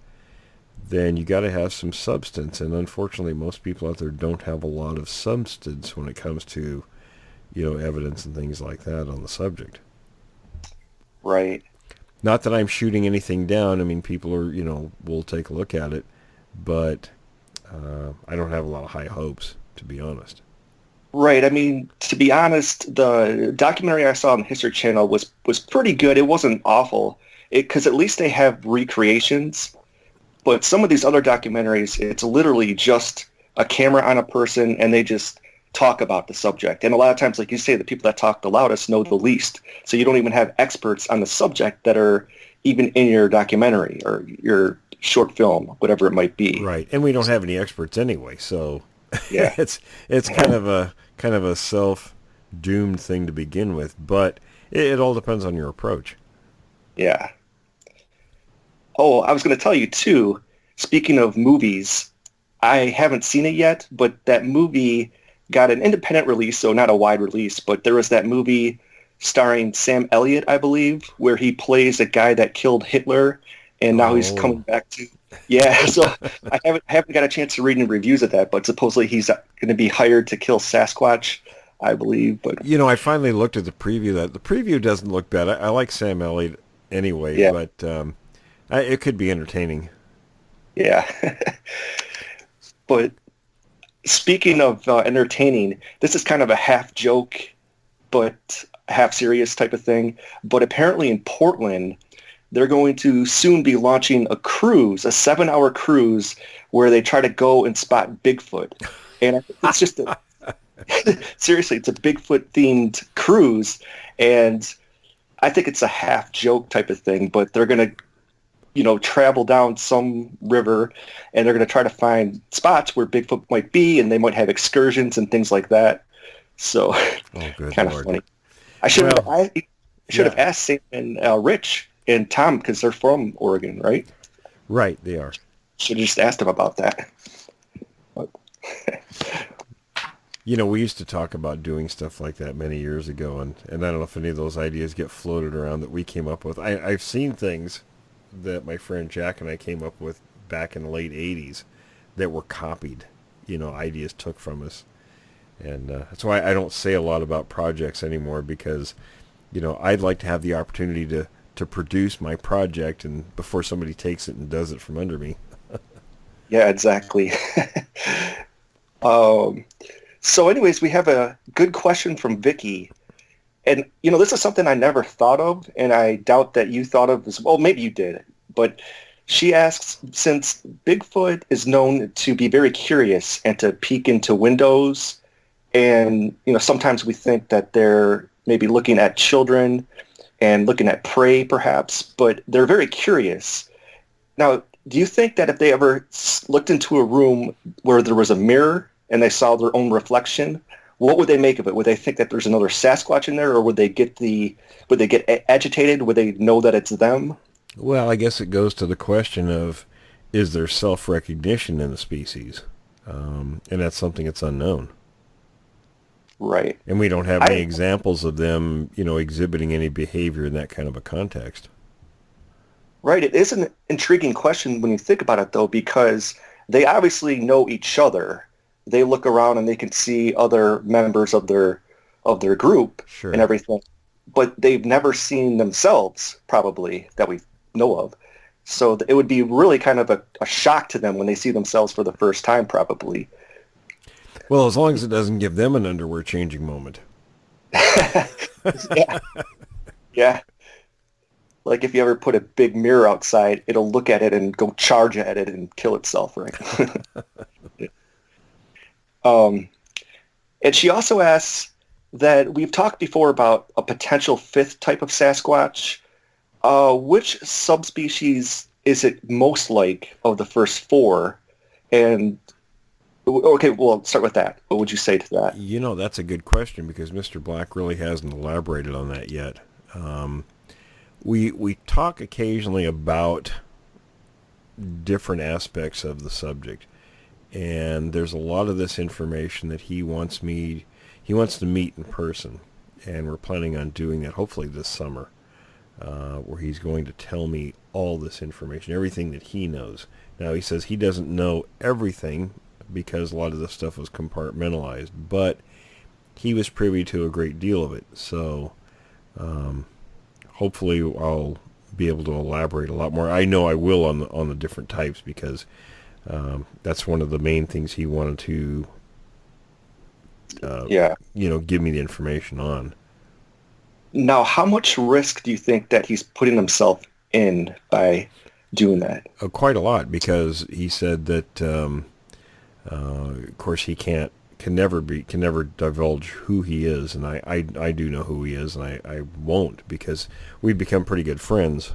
then you got to have some substance, and unfortunately most people out there don't have a lot of substance when it comes to evidence and things like that on the subject. Right. Not that I'm shooting anything down. I mean, people are, will take a look at it, but I don't have a lot of high hopes, to be honest. Right. I mean, to be honest, the documentary I saw on the History Channel was pretty good. It wasn't awful, because at least they have recreations. But some of these other documentaries, it's literally just a camera on a person, and they just talk about the subject. And a lot of times, like you say, the people that talk the loudest know the least. So you don't even have experts on the subject that are even in your documentary or your short film, whatever it might be. Right. And we don't have any experts anyway. So yeah, it's kind of a self-doomed thing to begin with. But it all depends on your approach. Yeah. Oh, I was going to tell you, too, speaking of movies, I haven't seen it yet, but that movie got an independent release, so not a wide release, but there was that movie starring Sam Elliott, I believe, where he plays a guy that killed Hitler, and now he's coming back to... Yeah, so I haven't got a chance to read any reviews of that, but supposedly he's going to be hired to kill Sasquatch, I believe. But I finally looked at the preview. The preview doesn't look bad. I like Sam Elliott anyway, yeah. But it could be entertaining. Yeah. But speaking of entertaining, this is kind of a half joke, but half serious type of thing. But apparently in Portland, they're going to soon be launching a cruise, a 7-hour cruise, where they try to go and spot Bigfoot. And it's just seriously, it's a Bigfoot-themed cruise. And I think it's a half joke type of thing, but they're going to travel down some river, and they're going to try to find spots where Bigfoot might be, and they might have excursions and things like that. So, Oh, good kind of Lord. funny. I should have yeah. asked Sam and Rich and Tom, because they're from Oregon, right? Right, they are. Should have just asked them about that. We used to talk about doing stuff like that many years ago, and I don't know if any of those ideas get floated around that we came up with. I've seen things that my friend Jack and I came up with back in the late 80s that were copied, ideas took from us. And that's why I don't say a lot about projects anymore, because, I'd like to have the opportunity to produce my project and before somebody takes it and does it from under me. Yeah, exactly. So anyways, we have a good question from Vicky. And, this is something I never thought of, and I doubt that you thought of as well. Maybe you did. But she asks, since Bigfoot is known to be very curious and to peek into windows, and, sometimes we think that they're maybe looking at children and looking at prey, perhaps, but they're very curious. Now, do you think that if they ever looked into a room where there was a mirror and they saw their own reflection, what would they make of it? Would they think that there's another Sasquatch in there, or would they get agitated? Would they know that it's them? Well, I guess it goes to the question of, is there self-recognition in the species? And that's something that's unknown. Right. And we don't have any examples of them, exhibiting any behavior in that kind of a context. Right. It is an intriguing question when you think about it, though, because they obviously know each other. They look around and they can see other members of their group Sure. and everything, but they've never seen themselves, probably, that we know of. So it would be really kind of a shock to them when they see themselves for the first time, probably. Well, as long as it doesn't give them an underwear changing moment. Yeah. Yeah. Like if you ever put a big mirror outside, it'll look at it and go charge at it and kill itself, right? And she also asks that we've talked before about a potential fifth type of Sasquatch. Which subspecies is it most like of the first four? And okay, well, start with that. What would you say to that? That's a good question, because Mr. Black really hasn't elaborated on that yet. We talk occasionally about different aspects of the subject, and there's a lot of this information that he wants to meet in person, and we're planning on doing that hopefully this summer, where he's going to tell me all this information, everything that he knows. Now, he says he doesn't know everything because a lot of this stuff was compartmentalized, but he was privy to a great deal of it, so hopefully I'll be able to elaborate a lot more. I know I will on the different types, because that's one of the main things he wanted to give me the information on. Now, how much risk do you think that he's putting himself in by doing that? Quite a lot, because he said that of course he can never divulge who he is, and I do know who he is, and I won't, because we've become pretty good friends.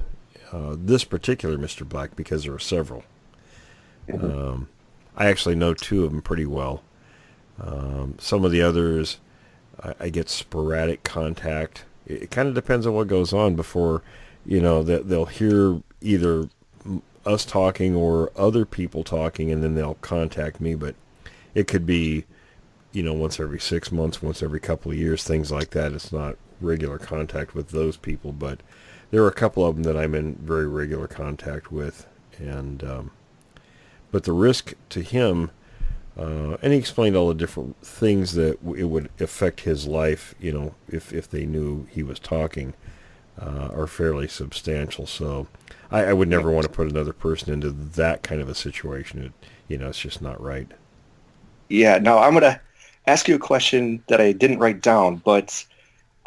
This particular Mr. Black, because there are several. Mm-hmm. I actually know two of them pretty well. Some of the others, I get sporadic contact. It kind of depends on what goes on before, that they'll hear either us talking or other people talking, and then they'll contact me. But it could be, once every 6 months, once every couple of years, things like that. It's not regular contact with those people, but there are a couple of them that I'm in very regular contact with, and but the risk to him, and he explained all the different things that it would affect his life, if they knew he was talking, are fairly substantial. So I would never want to put another person into that kind of a situation. It's just not right. Yeah, now I'm going to ask you a question that I didn't write down, but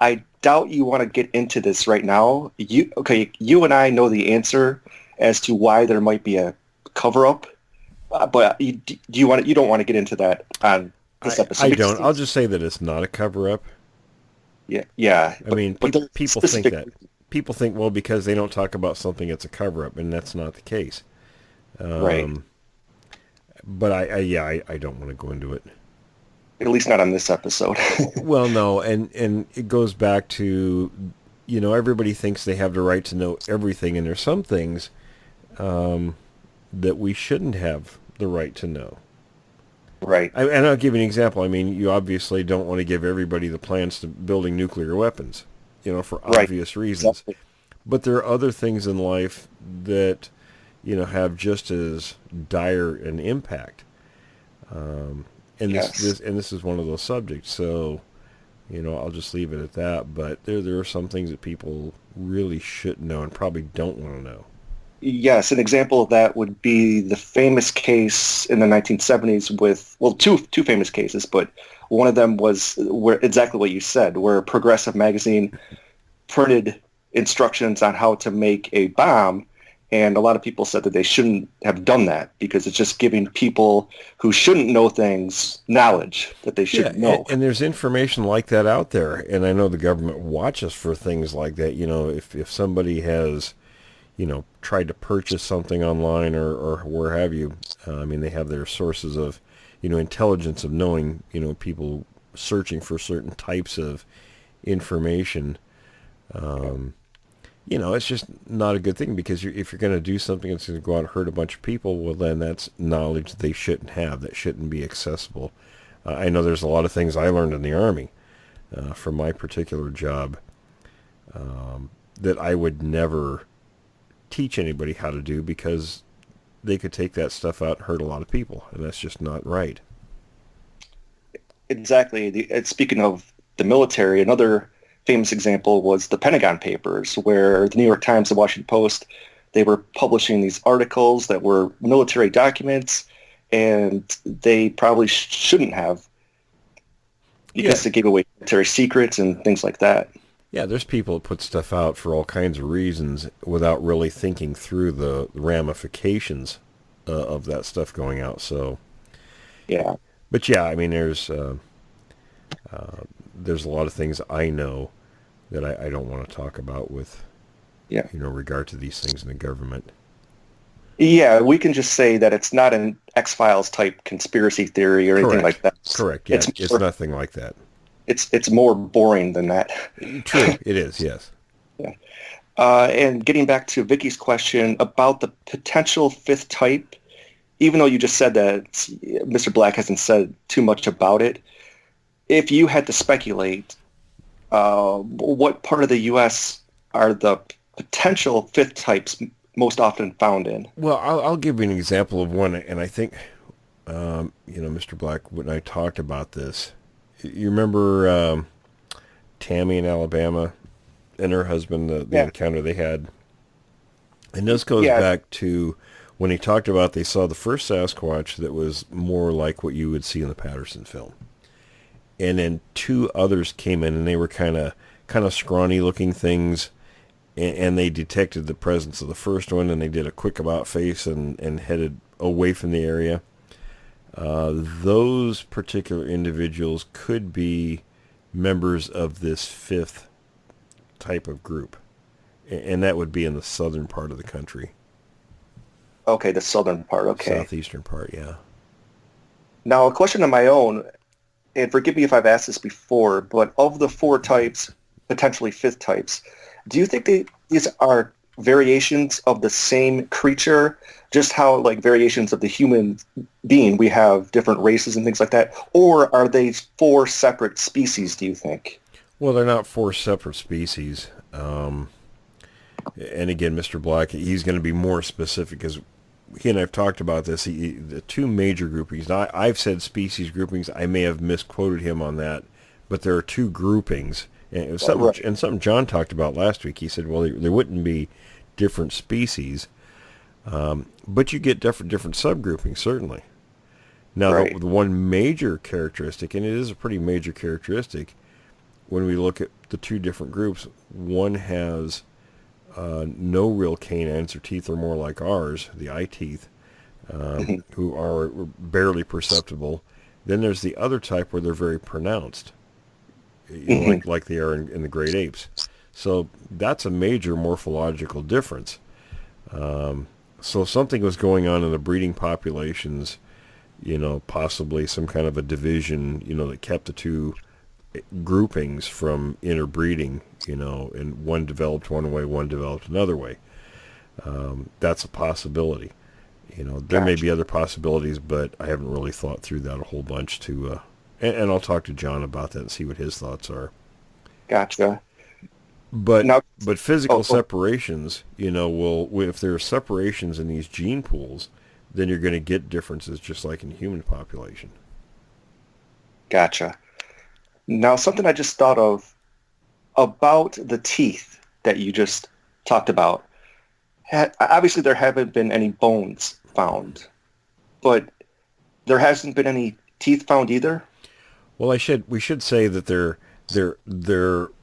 I doubt you want to get into this right now. You and I know the answer as to why there might be a cover-up, but you don't want to get into that on this episode. I don't. I'll just say that it's not a cover-up. Yeah. I mean, people think that. people think, well, because they don't talk about something, it's a cover-up, and that's not the case. Right. But I don't want to go into it. At least not on this episode. Well, no, and it goes back to, everybody thinks they have the right to know everything, and there's some things that we shouldn't have the right to know. Right. And I'll give you an example. I mean, you obviously don't want to give everybody the plans to building nuclear weapons, for obvious reasons. Exactly. But there are other things in life that, have just as dire an impact. And Yes. this is one of those subjects. So, I'll just leave it at that. But there are some things that people really shouldn't know and probably don't want to know. Yes, an example of that would be the famous case in the 1970s with, well, two famous cases, but one of them was where exactly what you said, where Progressive magazine printed instructions on how to make a bomb, and a lot of people said that they shouldn't have done that because it's just giving people who shouldn't know things knowledge that they should know. And there's information like that out there, and I know the government watches for things like that. If somebody has tried to purchase something online or where have you. They have their sources of, intelligence of knowing, people searching for certain types of information. It's just not a good thing because if you're going to do something that's going to go out and hurt a bunch of people, well, then that's knowledge they shouldn't have, that shouldn't be accessible. I know there's a lot of things I learned in the Army from my particular job that I would never teach anybody how to do because they could take that stuff out and hurt a lot of people, and that's just not right. Exactly. Speaking of the military, another famous example was the Pentagon Papers, where the New York Times, the Washington Post, they were publishing these articles that were military documents, and they probably shouldn't have because they gave away military secrets and things like that. Yeah, there's people that put stuff out for all kinds of reasons without really thinking through the ramifications of that stuff going out. So, yeah. But there's a lot of things I know that I don't want to talk about with, regard to these things in the government. Yeah, we can just say that it's not an X-Files type conspiracy theory or anything like that. Correct. Yeah, it's nothing like that. It's more boring than that. True, it is, yes. Yeah. And getting back to Vicky's question about the potential fifth type, even though you just said that Mr. Black hasn't said too much about it, if you had to speculate, what part of the U.S. are the potential fifth types most often found in? Well, I'll give you an example of one, and I think, Mr. Black and I talked about this. You remember Tammy in Alabama and her husband, the encounter they had? And this goes back to when he talked about they saw the first Sasquatch that was more like what you would see in the Patterson film. And then two others came in, and they were kind of scrawny-looking things, and they detected the presence of the first one, and they did a quick about face and headed away from the area. Those particular individuals could be members of this fifth type of group, and that would be in the southern part of the country. Okay, the southern part, okay. Southeastern part, yeah. Now, a question of my own, and forgive me if I've asked this before, but of the four types, potentially fifth types, do you think these are variations of the same creature, just how like variations of the human being, we have different races and things like that, or are they four separate species, do you think? Well, they're not four separate species. And again, Mr. Black, he's going to be more specific because he and I have talked about this. The two major groupings. Now, I've said species groupings. I may have misquoted him on that, but there are two groupings. And it was something John talked about last week. He said, well, there wouldn't be different species, but you get different subgroupings, certainly. Now, the one major characteristic, and it is a pretty major characteristic, when we look at the two different groups, one has no real canines. Their teeth are more like ours, the eye teeth, who are barely perceptible. Then there's the other type where they're very pronounced, like they are in the great apes. So that's a major morphological difference. So something was going on in the breeding populations, possibly some kind of a division, that kept the two groupings from interbreeding, and one developed one way, one developed another way. That's a possibility. There may be other possibilities, but I haven't really thought through that a whole bunch and I'll talk to John about that and see what his thoughts are. Gotcha. But Now, physical separations, if there are separations in these gene pools, then you're going to get differences just like in human population. Gotcha. Now, something I just thought of about the teeth that you just talked about. Obviously, there haven't been any bones found, but there hasn't been any teeth found either. Well, we should say that there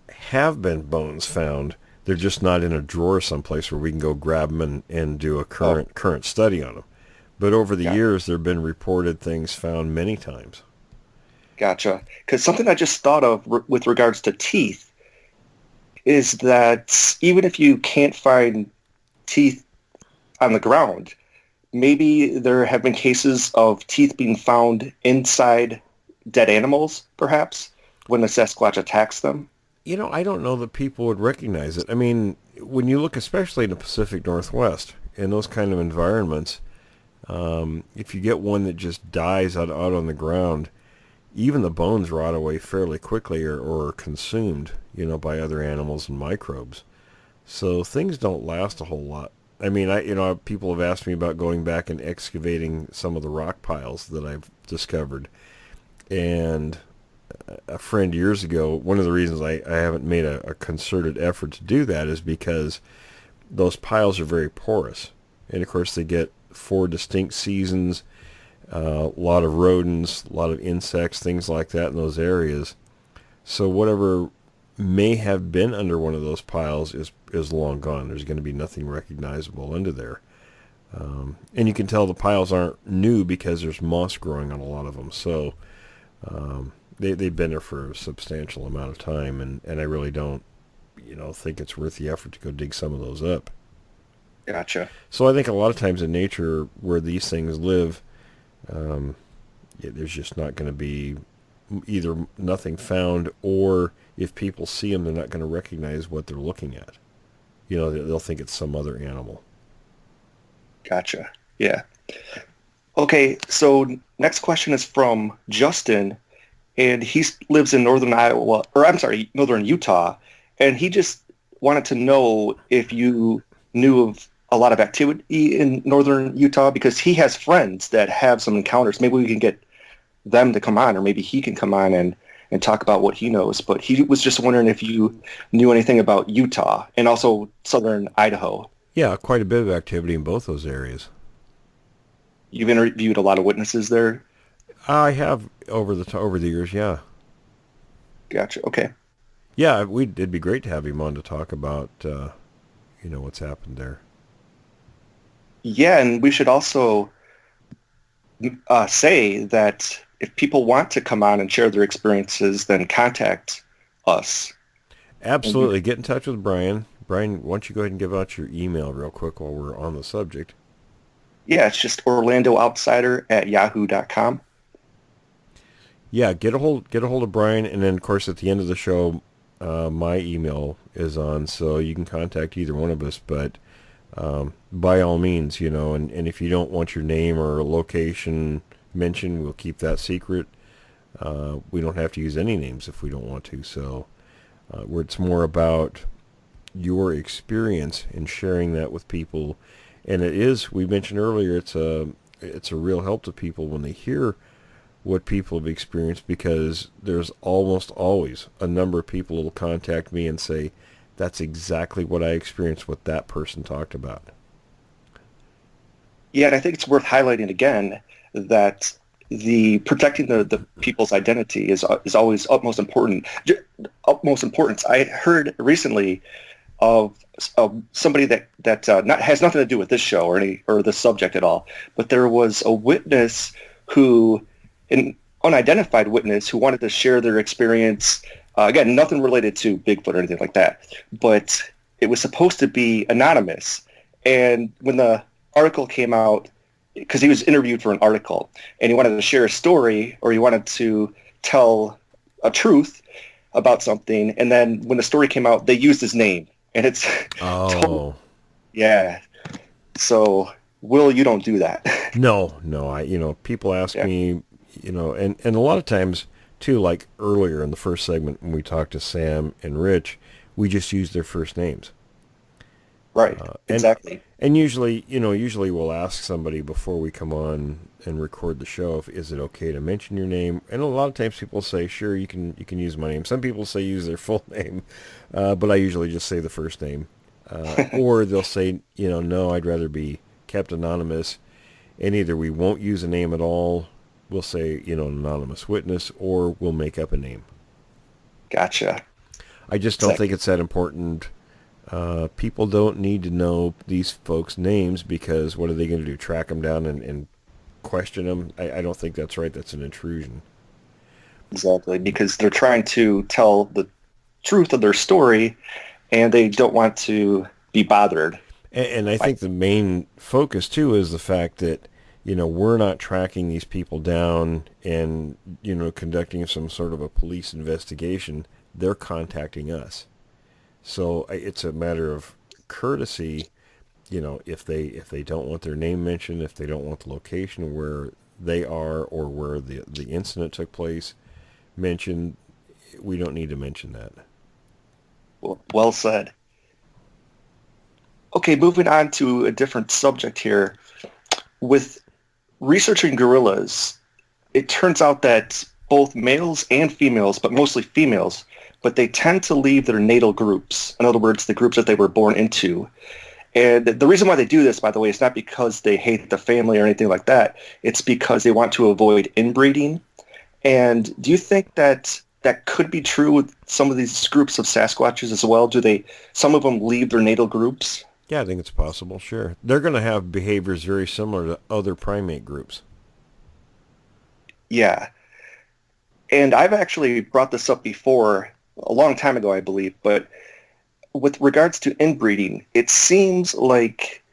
have been bones found. They're just not in a drawer someplace where we can go grab them and do a current study on them. But over the years, there have been reported things found many times. Gotcha. Because something I just thought of with regards to teeth is that even if you can't find teeth on the ground, maybe there have been cases of teeth being found inside dead animals, perhaps, when the Sasquatch attacks them. I don't know that people would recognize it. I mean, when you look especially in the Pacific Northwest, in those kind of environments, if you get one that just dies out on the ground, even the bones rot away fairly quickly or are consumed, by other animals and microbes. So things don't last a whole lot. I mean, people have asked me about going back and excavating some of the rock piles that I've discovered. And a friend years ago, one of the reasons I haven't made a concerted effort to do that is because those piles are very porous. And of course they get 4 distinct seasons, a lot of rodents, a lot of insects, things like that in those areas. So whatever may have been under one of those piles is long gone. There's going to be nothing recognizable under there. And you can tell the piles aren't new because there's moss growing on a lot of them. So they've been there for a substantial amount of time, and I really don't, think it's worth the effort to go dig some of those up. Gotcha. So I think a lot of times in nature where these things live, there's just not going to be either nothing found, or if people see them, they're not going to recognize what they're looking at. They'll think it's some other animal. Gotcha. Yeah. Okay, so next question is from Justin, and he lives in northern Utah, and he just wanted to know if you knew of a lot of activity in northern Utah, because he has friends that have some encounters. Maybe we can get them to come on, or maybe he can come on and talk about what he knows. But he was just wondering if you knew anything about Utah and also southern Idaho. Yeah, quite a bit of activity in both those areas. You've interviewed a lot of witnesses there? I have over the years, yeah. Gotcha. Okay. Yeah, it'd be great to have him on to talk about, what's happened there. Yeah, and we should also say that if people want to come on and share their experiences, then contact us. Absolutely. Get in touch with Brian. Brian, why don't you go ahead and give out your email real quick while we're on the subject? Yeah, it's just orlandooutsider@yahoo.com. Yeah, get a hold of Brian, and then of course at the end of the show, my email is on, so you can contact either one of us. But by all means, and if you don't want your name or location mentioned, we'll keep that secret. We don't have to use any names if we don't want to. So where it's more about your experience and sharing that with people. And it is, we mentioned earlier, it's a real help to people when they hear what people have experienced, because there's almost always a number of people who will contact me and say, that's exactly what I experienced, what that person talked about. Yeah, and I think it's worth highlighting again that the protecting the people's identity is always utmost important. Utmost importance. I heard recently of somebody that has nothing to do with this show or the subject at all, but there was a witness an unidentified witness who wanted to share their experience Again, nothing related to Bigfoot or anything like that, but it was supposed to be anonymous. And when the article came out, because he was interviewed for an article, and he wanted to share a story, or he wanted to tell a truth about something, and then when the story came out, they used his name, and it's yeah. So, Will, you don't do that. No. People ask me, and a lot of times too, like earlier in the first segment when we talked to Sam and Rich, we just use their first names. Right. Exactly. And usually we'll ask somebody before we come on and record the show, is it okay to mention your name? And a lot of times people say, sure, you can use my name. Some people say use their full name, but I usually just say the first name. Or they'll say, no, I'd rather be kept anonymous. And either we won't use a name at all, we'll say, an anonymous witness, or we'll make up a name. Gotcha. I just don't think it's that important. People don't need to know these folks' names, because what are they going to do? Track them down and question them? I don't think that's right. That's an intrusion. Exactly, because they're trying to tell the truth of their story, and they don't want to be bothered. And I think the main focus, too, is the fact that, we're not tracking these people down and, conducting some sort of a police investigation. They're contacting us. So it's a matter of courtesy, if they don't want their name mentioned, if they don't want the location where they are or where the incident took place mentioned, we don't need to mention that. Well said. Okay, moving on to a different subject here. With researching gorillas, it turns out that both males and females, but mostly females, but they tend to leave their natal groups. In other words, the groups that they were born into. And the reason why they do this, by the way, is not because they hate the family or anything like that. It's because they want to avoid inbreeding. And do you think that could be true with some of these groups of Sasquatches as well? Some of them leave their natal groups? Yeah, I think it's possible, sure. They're going to have behaviors very similar to other primate groups. Yeah. And I've actually brought this up before, a long time ago, I believe, but with regards to inbreeding, it seems like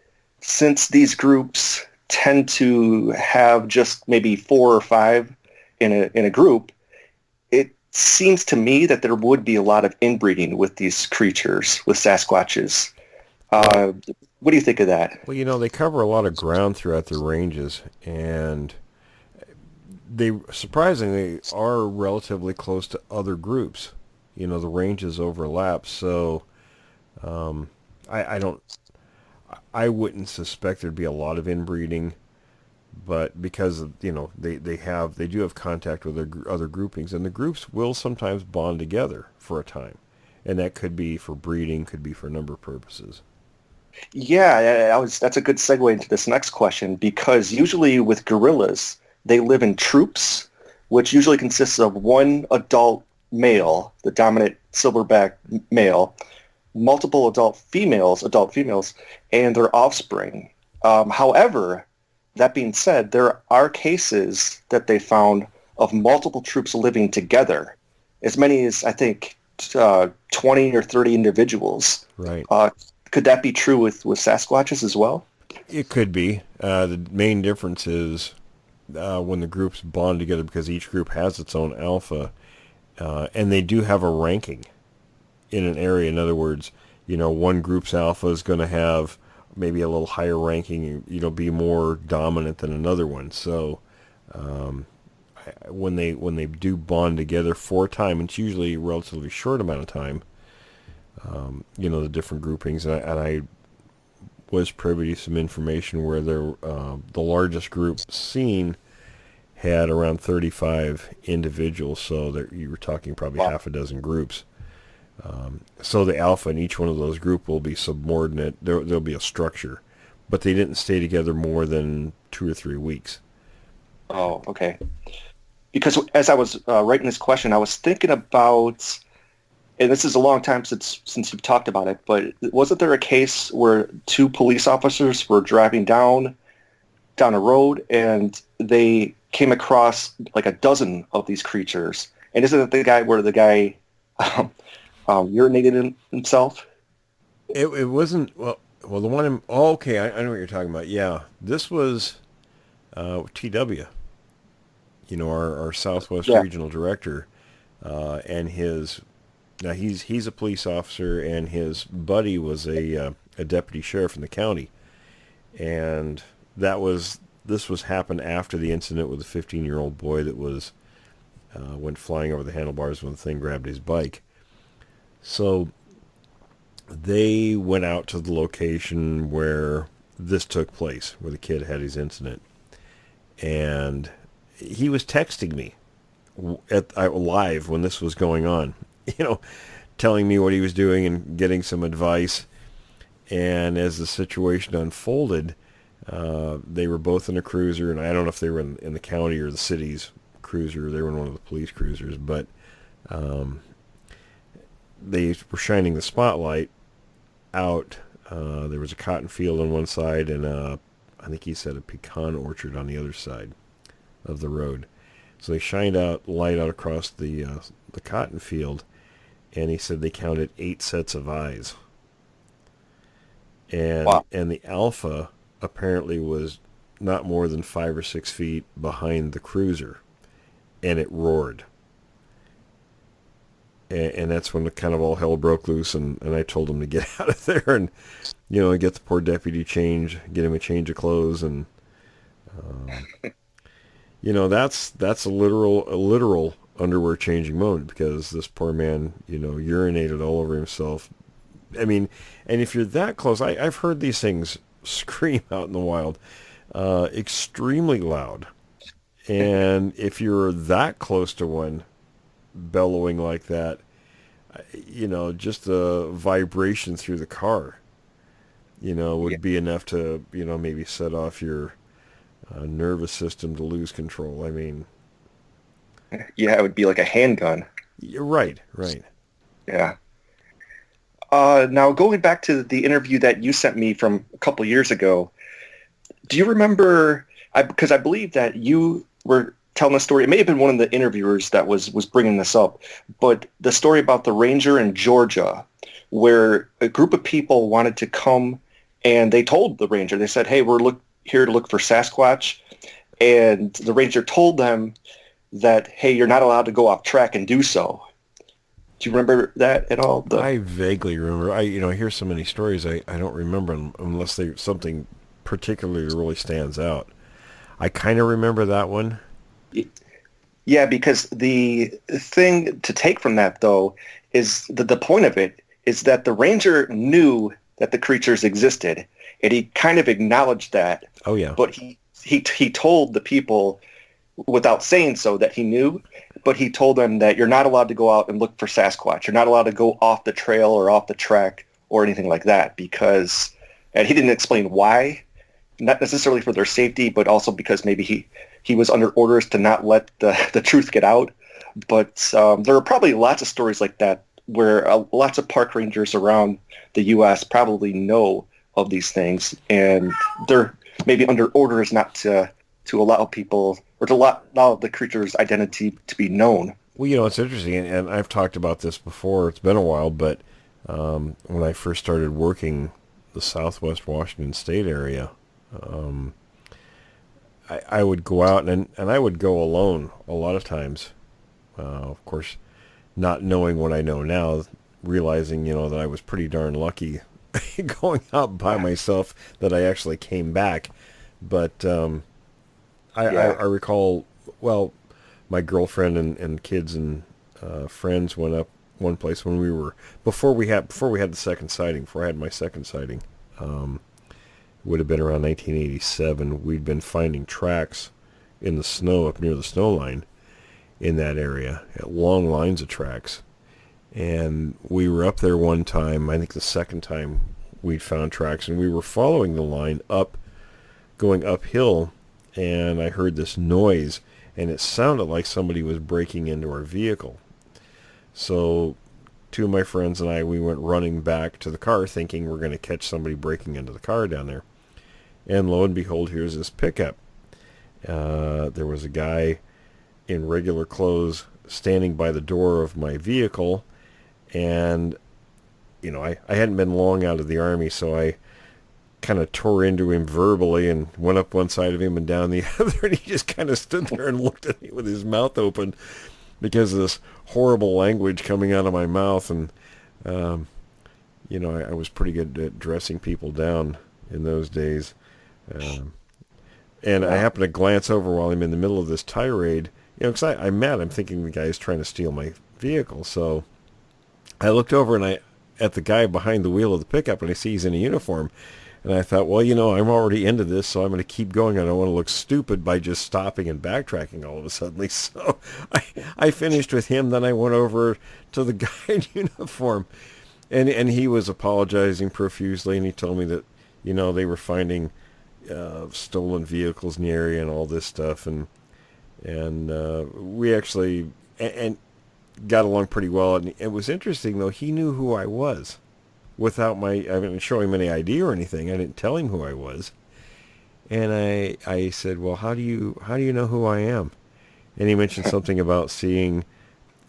since these groups tend to have just maybe 4 or 5 in a group, it seems to me that there would be a lot of inbreeding with these creatures, with Sasquatches. What do you think of that? Well, they cover a lot of ground throughout their ranges, and they surprisingly are relatively close to other groups. The ranges overlap, so I wouldn't suspect there'd be a lot of inbreeding, but because they do have contact with other groupings, and the groups will sometimes bond together for a time, and that could be for breeding, could be for a number of purposes. Yeah, that's a good segue into this next question, because usually with gorillas, they live in troops, which usually consists of one adult male, the dominant silverback male, multiple adult females, and their offspring. However, that being said, there are cases that they found of multiple troops living together, as many as, I think, 20 or 30 individuals. Right. Could that be true with Sasquatches as well? It could be. The main difference is when the groups bond together, because each group has its own alpha, and they do have a ranking in an area. In other words, one group's alpha is going to have maybe a little higher ranking, be more dominant than another one. So when they do bond together for a time, it's usually a relatively short amount of time. The different groupings, and I was privy to some information where the largest group seen had around 35 individuals, so you were talking probably half a dozen groups. So the alpha in each one of those groups will be subordinate. There'll be a structure, but they didn't stay together more than 2 or 3 weeks. Oh, okay. Because as I was writing this question, I was thinking about, and this is a long time since you've talked about it, but wasn't there a case where 2 police officers were driving down a road and they came across like a dozen of these creatures? And isn't it the guy where the guy urinated himself? It wasn't, well, the one in, oh, okay, I know what you're talking about. Yeah, this was TW, our Southwest Yeah. Regional Director, and now he's a police officer, and his buddy was a deputy sheriff in the county, and this was happened after the incident with a 15-year-old boy that went flying over the handlebars when the thing grabbed his bike. So they went out to the location where this took place, where the kid had his incident, and he was texting me live when this was going on, telling me what he was doing and getting some advice. And as the situation unfolded, they were both in a cruiser, and I don't know if they were in the county or the city's cruiser. They were in one of the police cruisers, but they were shining the spotlight out. There was a cotton field on one side, and I think he said a pecan orchard on the other side of the road. So they shined light out across the cotton field, and he said they counted 8 sets of eyes. And Wow. And the Alpha apparently was not more than 5 or 6 feet behind the cruiser, and it roared. And that's when the kind of all hell broke loose, and I told him to get out of there and, get the poor deputy get him a change of clothes, and, that's a literal underwear changing moment, because this poor man, urinated all over himself. I mean, and if you're that close, I've heard these things scream out in the wild, extremely loud. And if you're that close to one bellowing like that, just the vibration through the car, would be enough to, maybe set off your nervous system to lose control. I mean, Yeah, it would be like a handgun. right. Yeah. Now, going back to the interview that you sent me from a couple years ago, do you remember, because I believe that you were telling a story, it may have been one of the interviewers that was bringing this up, but the story about the ranger in Georgia, where a group of people wanted to come, and they told the ranger, they said, hey, we're here to look for Sasquatch, and the ranger told them that, hey, you're not allowed to go off track and do so. Do you remember that at all? I vaguely remember. I hear so many stories, I don't remember unless something particularly really stands out. I kind of remember that one. Yeah, because the thing to take from that, though, is the point of it is that the ranger knew that the creatures existed, and he kind of acknowledged that. Oh, yeah. But he told the people, without saying so, that he knew, but he told them that you're not allowed to go out and look for Sasquatch. You're not allowed to go off the trail or off the track or anything like that, because, and he didn't explain why, not necessarily for their safety, but also because maybe he was under orders to not let the truth get out. But there are probably lots of stories like that where lots of park rangers around the U.S. probably know of these things, and they're maybe under orders not to allow people, or to allow the creature's identity to be known. Well, it's interesting, and I've talked about this before. It's been a while, but when I first started working the Southwest Washington State area, I would go out, and I would go alone a lot of times. Of course, not knowing what I know now, realizing, that I was pretty darn lucky going out by myself that I actually came back. But I recall, well, my girlfriend and kids and friends went up one place when before we had the second sighting, before I had my second sighting. Would have been around 1987. We'd been finding tracks in the snow up near the snow line in that area, long lines of tracks. And we were up there one time, I think the second time we'd found tracks, and we were following the line going uphill, and I heard this noise, and it sounded like somebody was breaking into our vehicle. So two of my friends and I, we went running back to the car thinking we're going to catch somebody breaking into the car down there. And lo and behold, here's this pickup. There was a guy in regular clothes standing by the door of my vehicle, And, you know, I hadn't been long out of the Army, so I kind of tore into him verbally and went up one side of him and down the other, and he just kind of stood there and looked at me with his mouth open because of this horrible language coming out of my mouth. And, you know, I was pretty good at dressing people down in those days. And I happened to glance over while I'm in the middle of this tirade, you know, because I'm mad. I'm thinking the guy's trying to steal my vehicle. So I looked over and at the guy behind the wheel of the pickup, and I see he's in a uniform. And I thought, well, you know, I'm already into this, so I'm going to keep going. I don't want to look stupid by just stopping and backtracking all of a sudden. So I finished with him. Then I went over to the guy in uniform, and he was apologizing profusely, and he told me that, you know, they were finding stolen vehicles in the area and all this stuff, and we actually and got along pretty well. And it was interesting, though. He knew who I was. Without I didn't show him any ID or anything. I didn't tell him who I was. And I said, well, how do you know who I am? And he mentioned something about seeing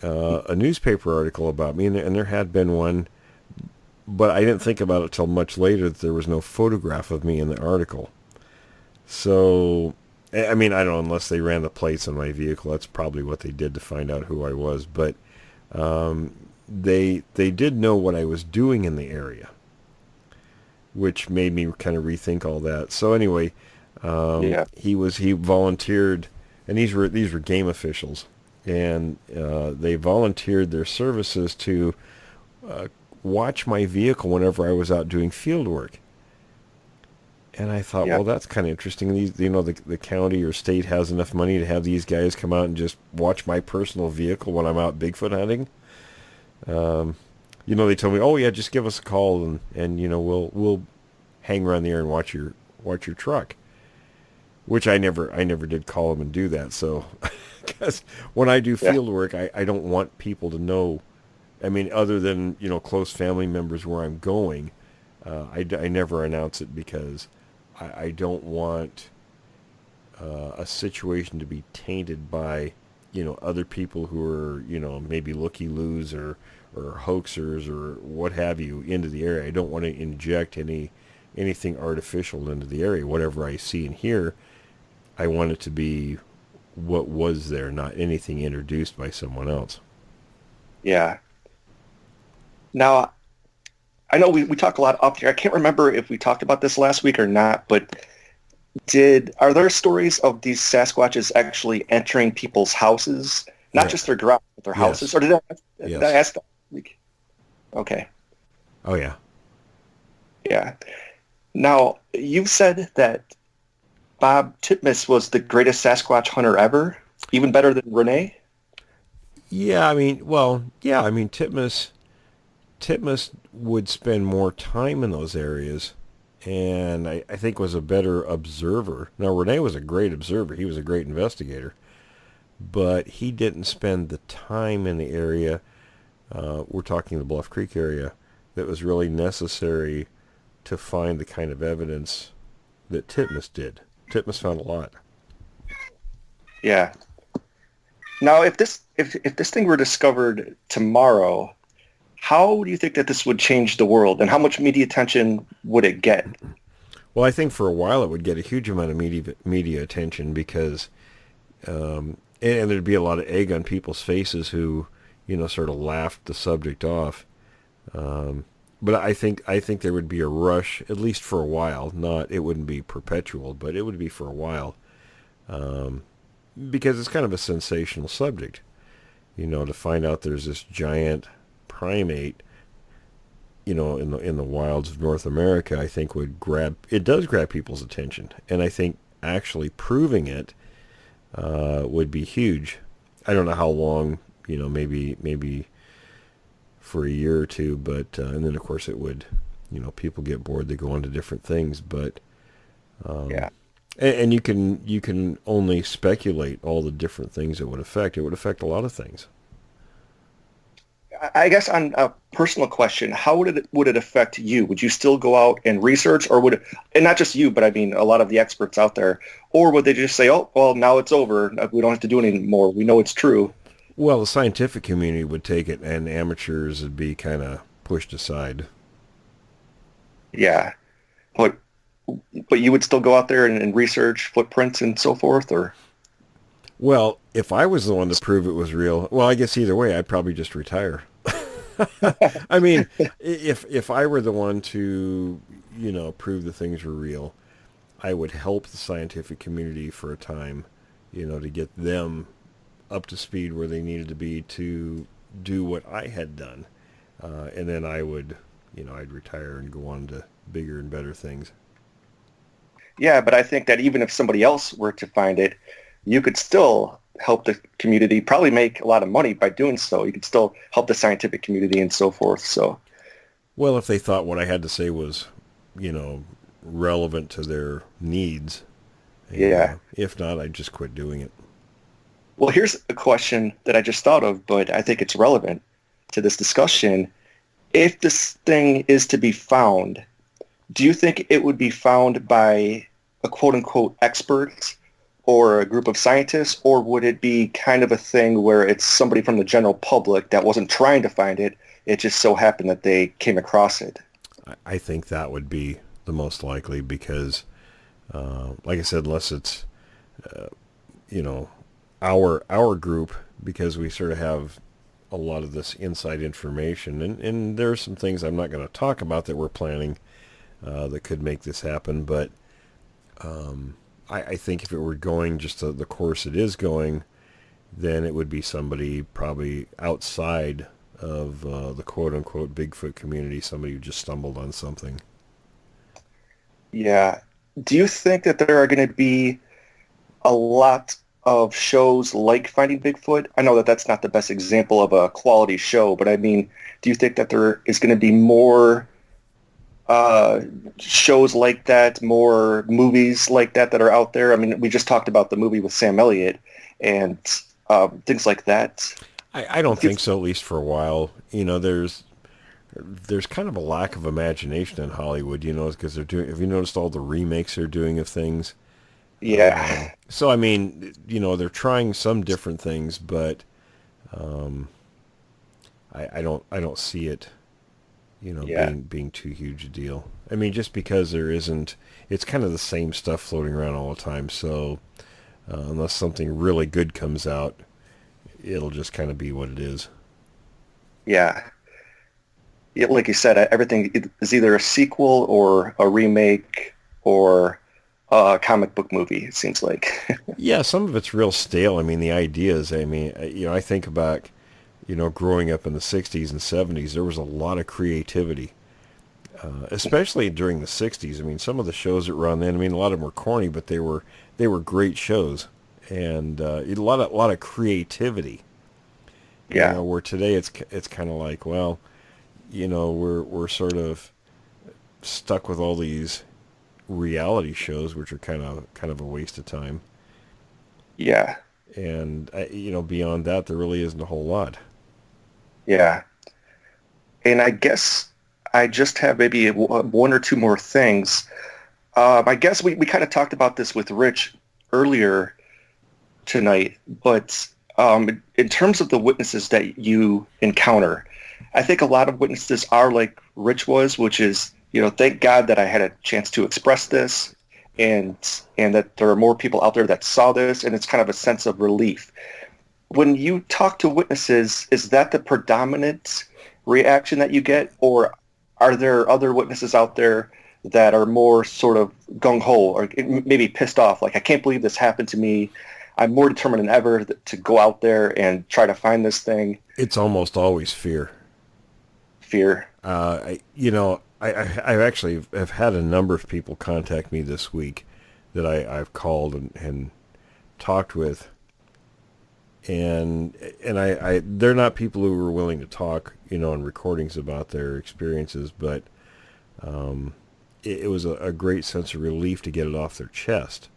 a newspaper article about me, and there had been one, but I didn't think about it till much later that there was no photograph of me in the article. So, I mean, I don't know, unless they ran the plates on my vehicle. That's probably what they did to find out who I was. But they did know what I was doing in the area, which made me kind of rethink all that. So anyway, he volunteered, and these were game officials, and they volunteered their services to watch my vehicle whenever I was out doing field work. And I thought, well, that's kind of interesting. These, you know, the county or state has enough money to have these guys come out and just watch my personal vehicle when I'm out Bigfoot hunting. You know, they told me, oh yeah, just give us a call and you know, we'll hang around there and watch your truck. Which I never did call them and do that. So, because when I do field work, I don't want people to know. I mean, other than, you know, close family members where I'm going, I never announce it because I don't want a situation to be tainted by, you know, other people who are, you know, maybe looky-loos or hoaxers or what have you into the area. I don't want to inject anything artificial into the area. Whatever I see and hear, I want it to be what was there, not anything introduced by someone else. Yeah. Now, I know we talk a lot up here. I can't remember if we talked about this last week or not, but are there stories of these Sasquatches actually entering people's houses? Not just their garage, but their houses? Or did I ask that? Okay. Oh, yeah. Yeah. Now, you've said that Bob Titmus was the greatest Sasquatch hunter ever, even better than Rene? Yeah, I mean, Titmus would spend more time in those areas, and I think was a better observer. Now, Rene was a great observer. He was a great investigator, but he didn't spend the time in the area, we're talking the Bluff Creek area, that was really necessary to find the kind of evidence that Titmus did. Titmus found a lot. Yeah. Now, if this thing were discovered tomorrow, how do you think that this would change the world, and how much media attention would it get? Well, I think for a while it would get a huge amount of media attention because, and there'd be a lot of egg on people's faces who, you know, sort of laughed the subject off. But I think there would be a rush, at least for a while. It wouldn't be perpetual, but it would be for a while, because it's kind of a sensational subject. You know, to find out there's this giant primate, you know, in the wilds of North America, I think does grab people's attention, and I think actually proving it would be huge. I don't know how long, you know, maybe for a year or two, but and then of course it would, you know, people get bored, they go on to different things, but and you can only speculate all the different things it would affect. It would affect a lot of things. I guess on a personal question, how would it affect you? Would you still go out and research, or would it, and not just you, but I mean a lot of the experts out there, or would they just say, oh, well, now it's over, we don't have to do it anymore, we know it's true? Well, the scientific community would take it, and amateurs would be kind of pushed aside. Yeah, but you would still go out there and research footprints and so forth, or? Well, if I was the one to prove it was real, well, I guess either way, I'd probably just retire. I mean, if I were the one to, prove the things were real, I would help the scientific community for a time, to get them up to speed where they needed to be to do what I had done. And then I would, I'd retire and go on to bigger and better things. Yeah, but I think that even if somebody else were to find it, you could still help the community, probably make a lot of money by doing so. You could still help the scientific community and so forth. So, well, if they thought what I had to say was, relevant to their needs, yeah. If not, I'd just quit doing it. Well, here's a question that I just thought of, but I think it's relevant to this discussion. If this thing is to be found, do you think it would be found by a quote-unquote expert or a group of scientists, or would it be kind of a thing where it's somebody from the general public that wasn't trying to find it, it just so happened that they came across it? I think that would be the most likely because, like I said, unless it's, our group, because we sort of have a lot of this inside information, and there are some things I'm not going to talk about that we're planning that could make this happen, but I think if it were going just the course it is going, then it would be somebody probably outside of the quote-unquote Bigfoot community, somebody who just stumbled on something. Yeah. Do you think that there are going to be a lot of shows like Finding Bigfoot? I know that that's not the best example of a quality show, but I mean, do you think that there is going to be more shows like that, more movies like that are out there? I mean, we just talked about the movie with Sam Elliott and things like that. I don't think so, at least for a while. There's kind of a lack of imagination in Hollywood, because they're doing, have you noticed all the remakes they're doing of things? Yeah. So, I mean, they're trying some different things, but I don't see it, being too huge a deal. I mean, just because it's kind of the same stuff floating around all the time. So unless something really good comes out, it'll just kind of be what it is. Yeah. Like you said, everything is either a sequel or a remake or a comic book movie, it seems like. Yeah, some of it's real stale. I mean, the ideas, I think about, growing up in the 60s and 70s, there was a lot of creativity, especially during the 60s. I mean, some of the shows that were on then, a lot of them were corny, but they were great shows, and a lot of creativity. Yeah. Where today it's kind of like, well, we're sort of stuck with all these reality shows, which are kind of a waste of time. Yeah. And beyond that, there really isn't a whole lot. Yeah. And I guess I just have maybe one or two more things. I guess we kind of talked about this with Rich earlier tonight, but in terms of the witnesses that you encounter, I think a lot of witnesses are like Rich was, which is, thank God that I had a chance to express this and that there are more people out there that saw this, and it's kind of a sense of relief. When you talk to witnesses, is that the predominant reaction that you get, or are there other witnesses out there that are more sort of gung-ho or maybe pissed off, like, I can't believe this happened to me, I'm more determined than ever to go out there and try to find this thing? It's almost always fear. Fear. I actually have had a number of people contact me this week that I've called and talked with, and they're not people who were willing to talk, in recordings about their experiences, but it was a great sense of relief to get it off their chest.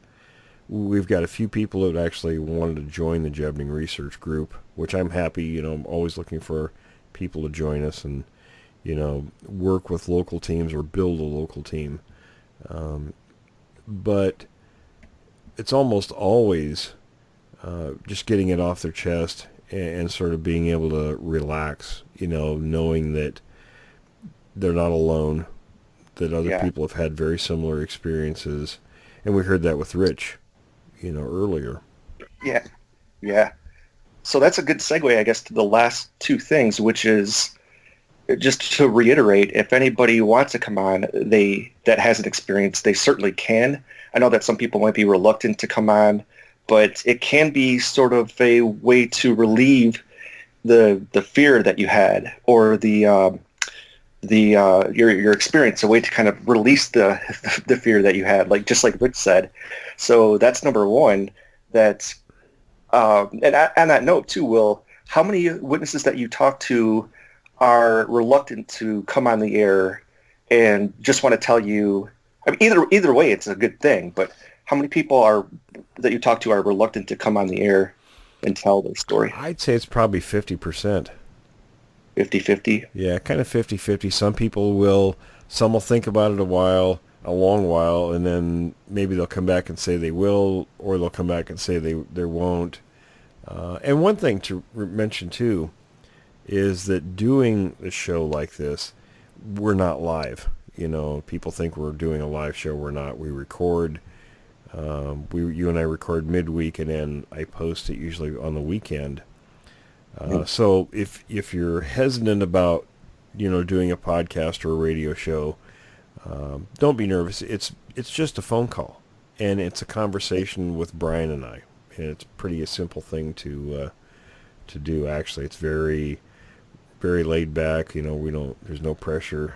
We've got a few people that actually wanted to join the Jevning Research Group, which I'm happy. I'm always looking for people to join us and work with local teams or build a local team. But it's almost always just getting it off their chest and sort of being able to relax, knowing that they're not alone, that other people have had very similar experiences. And we heard that with Rich, earlier. Yeah. Yeah. So that's a good segue, I guess, to the last two things, which is just to reiterate, if anybody wants to come on, that has an experience, they certainly can. I know that some people might be reluctant to come on, but it can be sort of a way to relieve the fear that you had, or your experience, a way to kind of release the fear that you had, just like Rich said. So that's number one. And on that note too, Will, how many witnesses that you talk to are reluctant to come on the air and just want to tell you? I mean, either way, it's a good thing. But how many people that you talk to are reluctant to come on the air and tell their story? I'd say it's probably 50%. 50-50? Yeah, kind of 50-50. Some will think about it a long while, and then maybe they'll come back and say they will, or they'll come back and say they won't. And one thing to mention too is that doing a show like this, we're not live. People think we're doing a live show. We're not. We record. You and I record midweek, and then I post it usually on the weekend. So if you're hesitant about doing a podcast or a radio show, don't be nervous. It's just a phone call, and it's a conversation with Brian and I, and it's pretty a simple thing to do. Actually, it's very, very laid back. There's no pressure,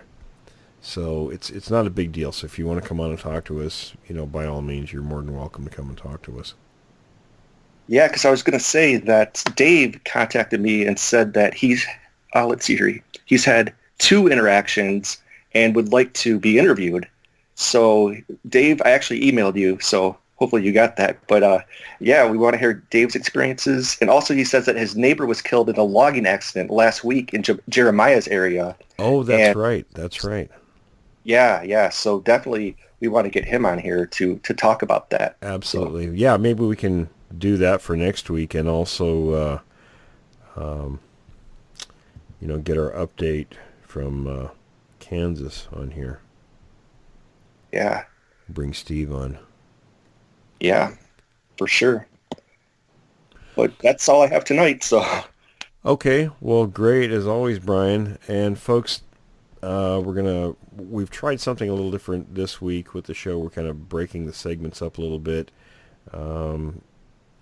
so it's not a big deal. So if you want to come on and talk to us, by all means, you're more than welcome to come and talk to us. Yeah, because I was going to say that Dave contacted me and said that he's had 2 interactions and would like to be interviewed. So, Dave, I actually emailed you, so hopefully you got that. But, we want to hear Dave's experiences. And also he says that his neighbor was killed in a logging accident last week in Jeremiah's area. Oh, that's right. That's right. Yeah. So definitely we want to get him on here to talk about that. Absolutely. So. Yeah, maybe we can do that for next week, and also, get our update from Kansas on here. Yeah. Bring Steve on. Yeah, for sure. But that's all I have tonight, so. Okay, well, great as always, Brian. And folks, we've tried something a little different this week with the show. We're kind of breaking the segments up a little bit.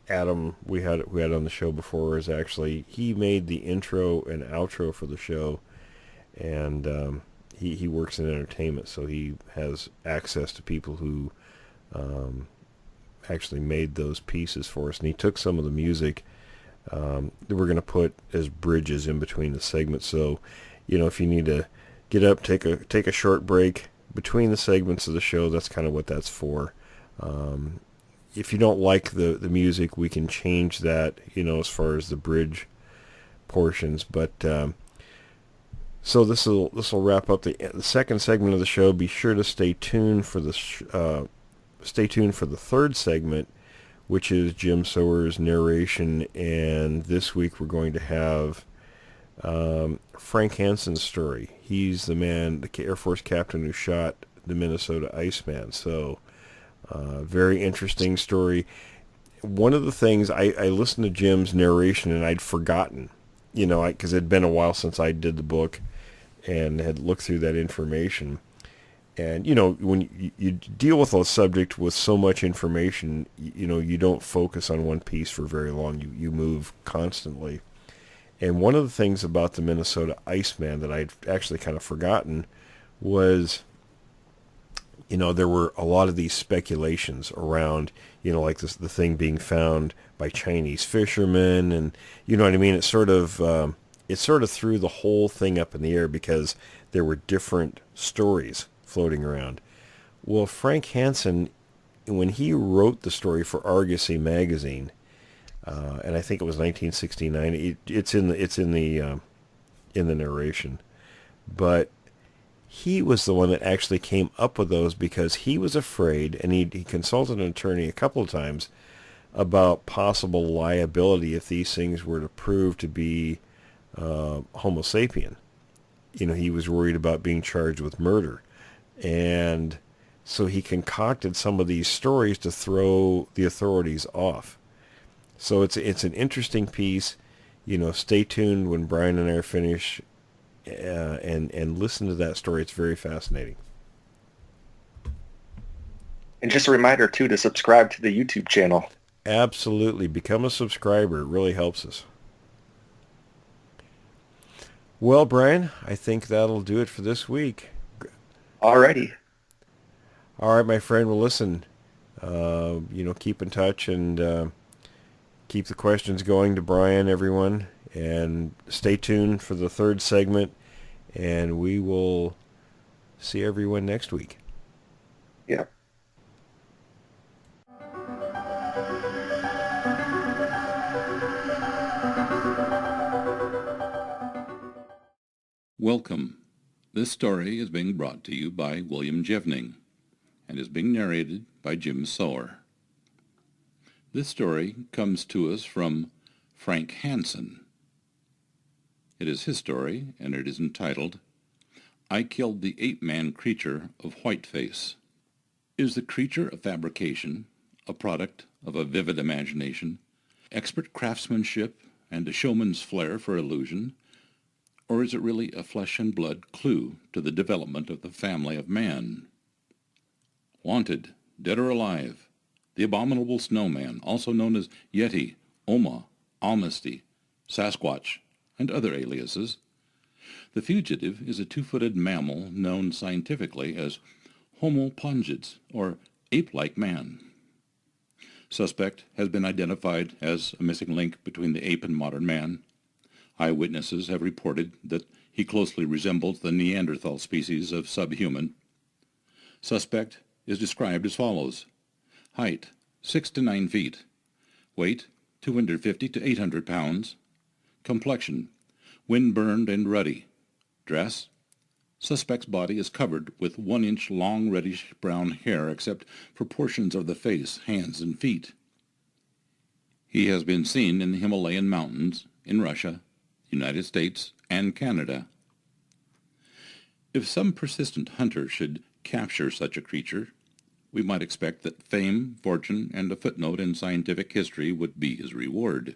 Adam, we had on the show before, he made the intro and outro for the show, and he works in entertainment, so he has access to people who actually made those pieces for us, and he took some of the music that we're going to put as bridges in between the segments. So, if you need to get up, take a short break between the segments of the show, that's kind of what that's for. If you don't like the music, we can change that, as far as the bridge portions. But so this will wrap up the second segment of the show. Be sure to stay tuned for the third segment, which is Jim Sower's narration. And this week we're going to have Frank Hanson's story. He's the Air Force captain who shot the Minnesota Iceman. So. Very interesting story. One of the things, I listened to Jim's narration and I'd forgotten, because it had been a while since I did the book and had looked through that information. And, when you deal with a subject with so much information, you don't focus on one piece for very long. You move constantly. And one of the things about the Minnesota Iceman that I'd actually kind of forgotten was... there were a lot of these speculations around, like the thing being found by Chinese fishermen, and you know what I mean? It sort of threw the whole thing up in the air because there were different stories floating around. Well, Frank Hanson, when he wrote the story for Argosy magazine, and I think it was 1969, it's in the narration, but he was the one that actually came up with those because he was afraid, and he consulted an attorney a couple of times about possible liability if these things were to prove to be Homo sapien. He was worried about being charged with murder. And so he concocted some of these stories to throw the authorities off. So it's an interesting piece. Stay tuned when Brian and I are finished and listen to that story. It's very fascinating. And just a reminder, too, to subscribe to the YouTube channel. Absolutely. Become a subscriber. It really helps us. Well, Brian, I think that'll do it for this week. Alrighty. All right, my friend. Well, listen, keep in touch and keep the questions going to Brian, everyone. And stay tuned for the third segment. And we will see everyone next week. Yeah. Welcome. This story is being brought to you by William Jevning and is being narrated by Jim Sower. This story comes to us from Frank Hanson. It is his story, and it is entitled, I Killed the Ape Man Creature of Whiteface. Is the creature a fabrication, a product of a vivid imagination, expert craftsmanship, and a showman's flair for illusion? Or is it really a flesh and blood clue to the development of the family of man? Wanted, dead or alive, the Abominable Snowman, also known as Yeti, Oma, Almasty, Sasquatch, and other aliases. The fugitive is a two-footed mammal known scientifically as Homo pongids, or ape-like man. Suspect has been identified as a missing link between the ape and modern man. Eyewitnesses have reported that he closely resembles the Neanderthal species of subhuman. Suspect is described as follows. Height, 6 to 9 feet. Weight, 250 to 800 pounds. Complexion, wind-burned and ruddy. Dress, suspect's body is covered with 1-inch long reddish-brown hair except for portions of the face, hands, and feet. He has been seen in the Himalayan mountains, in Russia, United States, and Canada. If some persistent hunter should capture such a creature, we might expect that fame, fortune, and a footnote in scientific history would be his reward.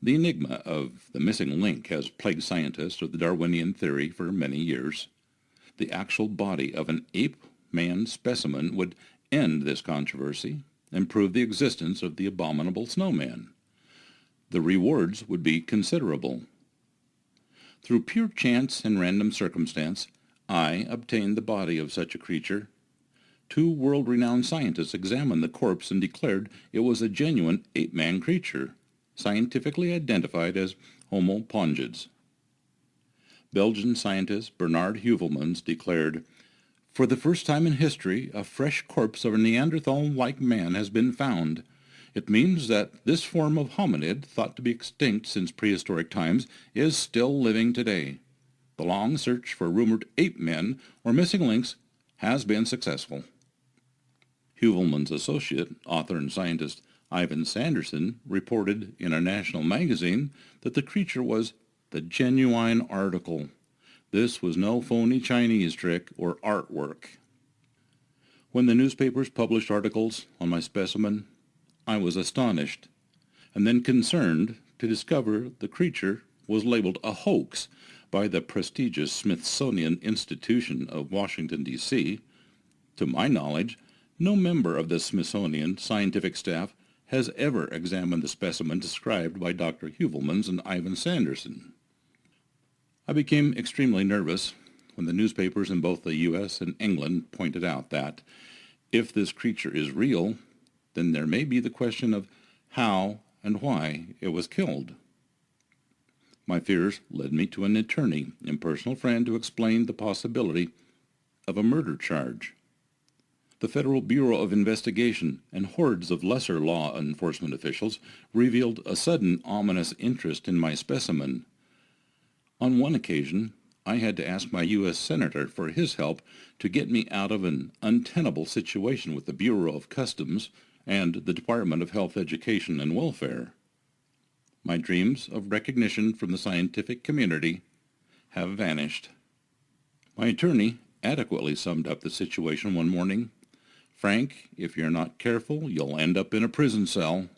The enigma of the missing link has plagued scientists of the Darwinian theory for many years. The actual body of an ape-man specimen would end this controversy and prove the existence of the Abominable Snowman. The rewards would be considerable. Through pure chance and random circumstance, I obtained the body of such a creature. 2 world-renowned scientists examined the corpse and declared it was a genuine ape-man creature, scientifically identified as Homo pongids. Belgian scientist Bernard Heuvelmans declared, for the first time in history, a fresh corpse of a Neanderthal-like man has been found. It means that this form of hominid, thought to be extinct since prehistoric times, is still living today. The long search for rumored ape men or missing links has been successful. Heuvelmans' associate, author and scientist Ivan Sanderson, reported in a national magazine that the creature was the genuine article. This was no phony Chinese trick or artwork. When the newspapers published articles on my specimen, I was astonished, and then concerned to discover the creature was labeled a hoax by the prestigious Smithsonian Institution of Washington, D.C. To my knowledge, no member of the Smithsonian scientific staff has ever examined the specimen described by Dr. Heuvelmans and Ivan Sanderson. I became extremely nervous when the newspapers in both the U.S. and England pointed out that, if this creature is real, then there may be the question of how and why it was killed. My fears led me to an attorney and personal friend to explain the possibility of a murder charge. The Federal Bureau of Investigation and hordes of lesser law enforcement officials revealed a sudden ominous interest in my specimen. On one occasion, I had to ask my U.S. Senator for his help to get me out of an untenable situation with the Bureau of Customs and the Department of Health, Education, and Welfare. My dreams of recognition from the scientific community have vanished. My attorney adequately summed up the situation one morning. "Frank, if you're not careful, you'll end up in a prison cell."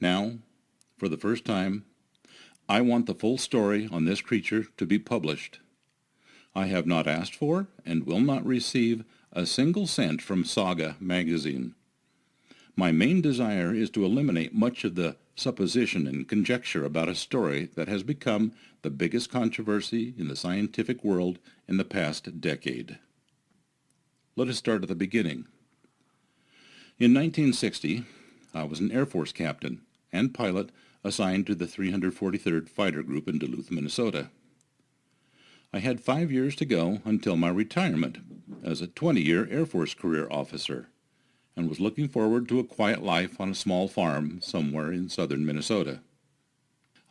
Now, for the first time, I want the full story on this creature to be published. I have not asked for and will not receive a single cent from Saga magazine. My main desire is to eliminate much of the supposition and conjecture about a story that has become the biggest controversy in the scientific world in the past decade. Let us start at the beginning. In 1960, I was an Air Force captain and pilot assigned to the 343rd Fighter Group in Duluth, Minnesota. I had 5 years to go until my retirement as a 20-year Air Force career officer, and was looking forward to a quiet life on a small farm somewhere in southern Minnesota.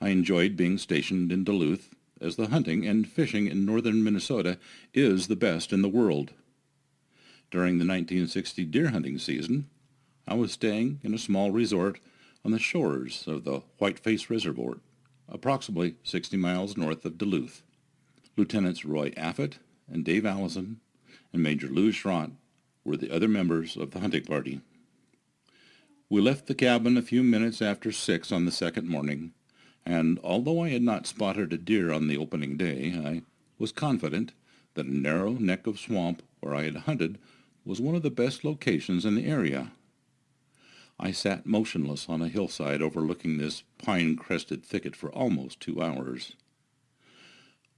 I enjoyed being stationed in Duluth, as the hunting and fishing in northern Minnesota is the best in the world. During the 1960 deer hunting season, I was staying in a small resort on the shores of the Whiteface Reservoir, approximately 60 miles north of Duluth. Lieutenants Roy Affett and Dave Allison and Major Lou Schrott were the other members of the hunting party. We left the cabin a few minutes after 6 on the second morning, and although I had not spotted a deer on the opening day, I was confident that a narrow neck of swamp where I had hunted was one of the best locations in the area. I sat motionless on a hillside overlooking this pine-crested thicket for almost 2 hours.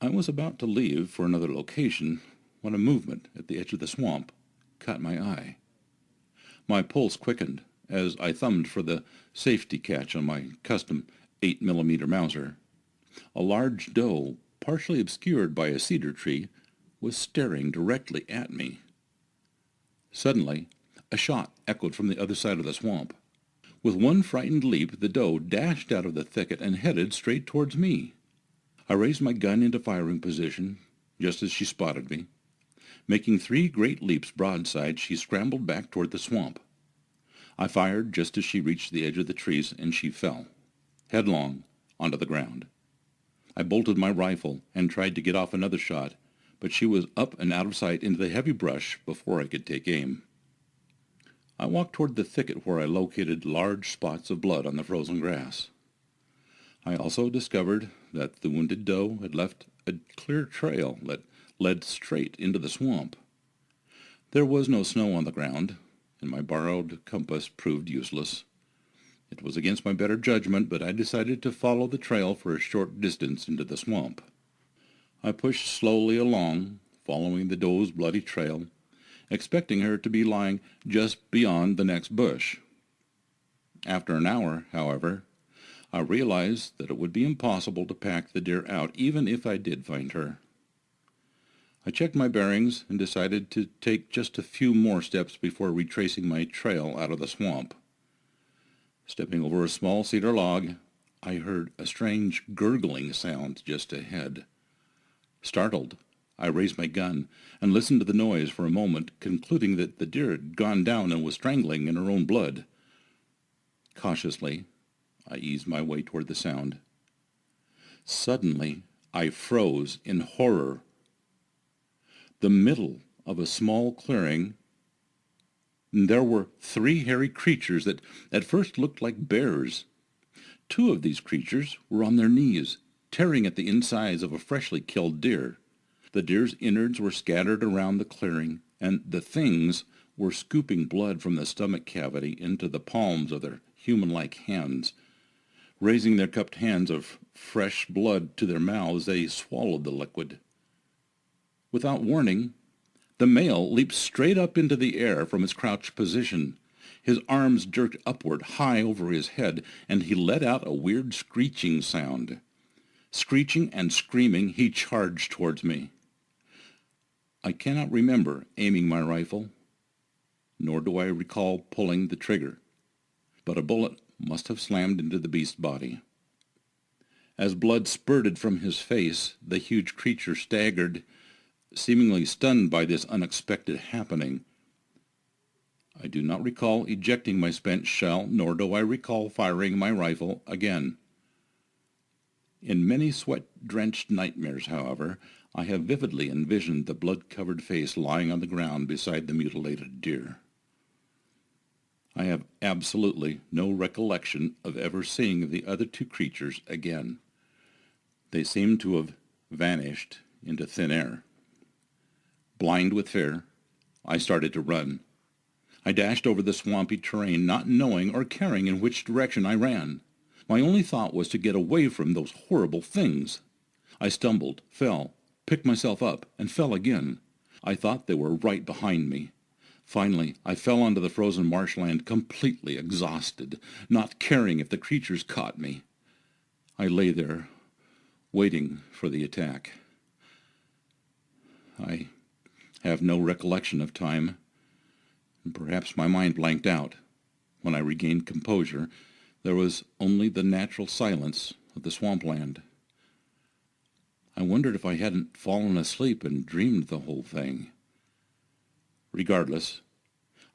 I was about to leave for another location when a movement at the edge of the swamp caught my eye. My pulse quickened as I thumbed for the safety catch on my custom 8mm Mauser. A large doe, partially obscured by a cedar tree, was staring directly at me. Suddenly, a shot echoed from the other side of the swamp. With one frightened leap, the doe dashed out of the thicket and headed straight towards me. I raised my gun into firing position just as she spotted me. Making 3 great leaps broadside, she scrambled back toward the swamp. I fired just as she reached the edge of the trees, and she fell, headlong, onto the ground. I bolted my rifle and tried to get off another shot, but she was up and out of sight into the heavy brush before I could take aim. I walked toward the thicket where I located large spots of blood on the frozen grass. I also discovered that the wounded doe had left a clear trail that led straight into the swamp. There was no snow on the ground, and my borrowed compass proved useless. It was against my better judgment, but I decided to follow the trail for a short distance into the swamp. I pushed slowly along, following the doe's bloody trail, expecting her to be lying just beyond the next bush. After an hour, however, I realized that it would be impossible to pack the deer out even if I did find her. I checked my bearings and decided to take just a few more steps before retracing my trail out of the swamp. Stepping over a small cedar log, I heard a strange gurgling sound just ahead. Startled, I raised my gun and listened to the noise for a moment, concluding that the deer had gone down and was strangling in her own blood. Cautiously, I eased my way toward the sound. Suddenly, I froze in horror. The middle of a small clearing, there were 3 hairy creatures that at first looked like bears. 2 of these creatures were on their knees, tearing at the insides of a freshly killed deer. The deer's innards were scattered around the clearing, and the things were scooping blood from the stomach cavity into the palms of their human-like hands. Raising their cupped hands of fresh blood to their mouths, they swallowed the liquid. Without warning, the male leaped straight up into the air from his crouched position. His arms jerked upward high over his head, and he let out a weird screeching sound. Screeching and screaming, he charged towards me. I cannot remember aiming my rifle, nor do I recall pulling the trigger, but a bullet must have slammed into the beast's body. As blood spurted from his face, the huge creature staggered, seemingly stunned by this unexpected happening. I do not recall ejecting my spent shell, nor do I recall firing my rifle again. In many sweat-drenched nightmares, however, I have vividly envisioned the blood-covered face lying on the ground beside the mutilated deer. I have absolutely no recollection of ever seeing the other two creatures again. They seem to have vanished into thin air. Blind with fear, I started to run. I dashed over the swampy terrain, not knowing or caring in which direction I ran. My only thought was to get away from those horrible things. I stumbled, fell, picked myself up, and fell again. I thought they were right behind me. Finally, I fell onto the frozen marshland, completely exhausted, not caring if the creatures caught me. I lay there, waiting for the attack. I have no recollection of time, and perhaps my mind blanked out. When I regained composure, there was only the natural silence of the swampland. I wondered if I hadn't fallen asleep and dreamed the whole thing. Regardless,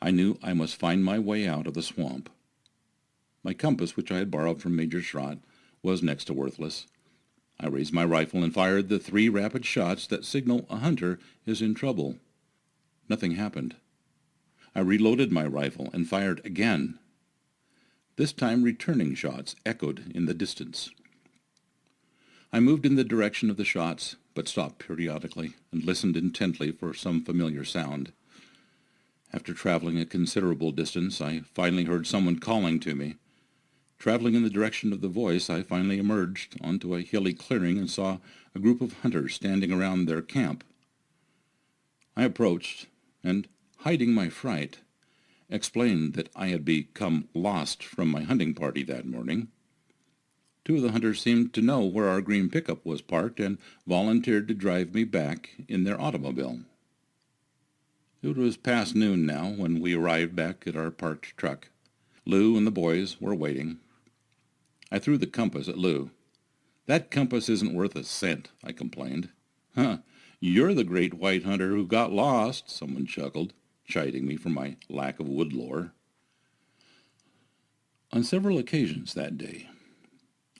I knew I must find my way out of the swamp. My compass, which I had borrowed from Major Schrott, was next to worthless. I raised my rifle and fired the 3 rapid shots that signal a hunter is in trouble. Nothing happened. I reloaded my rifle and fired again. This time returning shots echoed in the distance. I moved in the direction of the shots, but stopped periodically and listened intently for some familiar sound. After traveling a considerable distance, I finally heard someone calling to me. Traveling in the direction of the voice, I finally emerged onto a hilly clearing and saw a group of hunters standing around their camp. I approached, and, hiding my fright, explained that I had become lost from my hunting party that morning. 2 of the hunters seemed to know where our green pickup was parked and volunteered to drive me back in their automobile. It was past noon now when we arrived back at our parked truck. Lou and the boys were waiting. I threw the compass at Lou. "That compass isn't worth a cent," I complained. "Huh, you're the great white hunter who got lost," someone chuckled, chiding me for my lack of wood lore. On several occasions that day,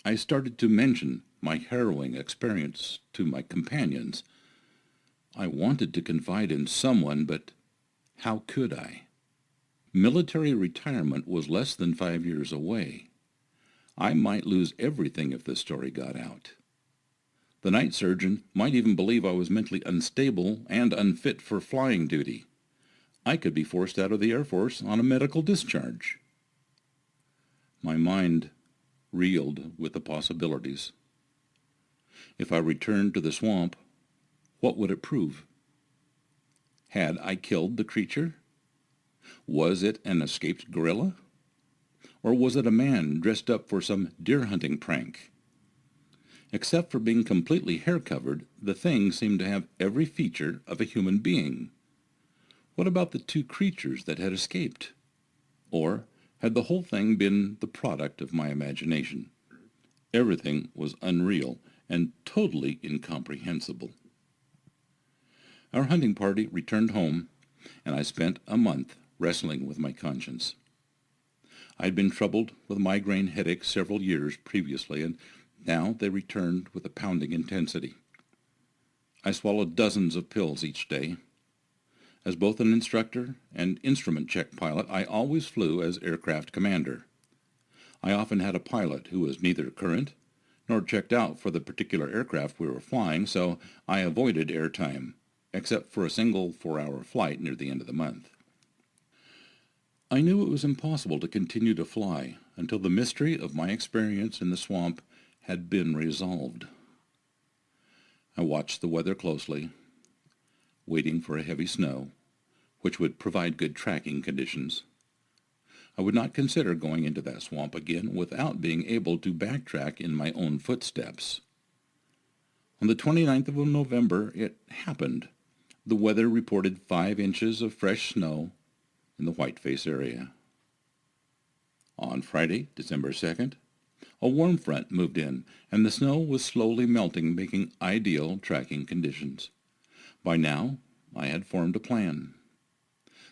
I started to mention my harrowing experience to my companions. I wanted to confide in someone, but how could I? Military retirement was less than 5 years away. I might lose everything if this story got out. The night surgeon might even believe I was mentally unstable and unfit for flying duty. I could be forced out of the Air Force on a medical discharge. My mind reeled with the possibilities. If I returned to the swamp, what would it prove? Had I killed the creature? Was it an escaped gorilla? Or was it a man dressed up for some deer-hunting prank? Except for being completely hair-covered, the thing seemed to have every feature of a human being. What about the 2 creatures that had escaped? Or had the whole thing been the product of my imagination? Everything was unreal and totally incomprehensible. Our hunting party returned home, and I spent a month wrestling with my conscience. I had been troubled with migraine headaches several years previously, and now they returned with a pounding intensity. I swallowed dozens of pills each day. As both an instructor and instrument check pilot, I always flew as aircraft commander. I often had a pilot who was neither current nor checked out for the particular aircraft we were flying, so I avoided airtime, except for a single 4-hour flight near the end of the month. I knew it was impossible to continue to fly until the mystery of my experience in the swamp had been resolved. I watched the weather closely, waiting for a heavy snow, which would provide good tracking conditions. I would not consider going into that swamp again without being able to backtrack in my own footsteps. On the 29th of November, it happened. The weather reported 5 inches of fresh snow in the Whiteface area. On Friday, December 2nd, a warm front moved in, and the snow was slowly melting, making ideal tracking conditions. By now, I had formed a plan.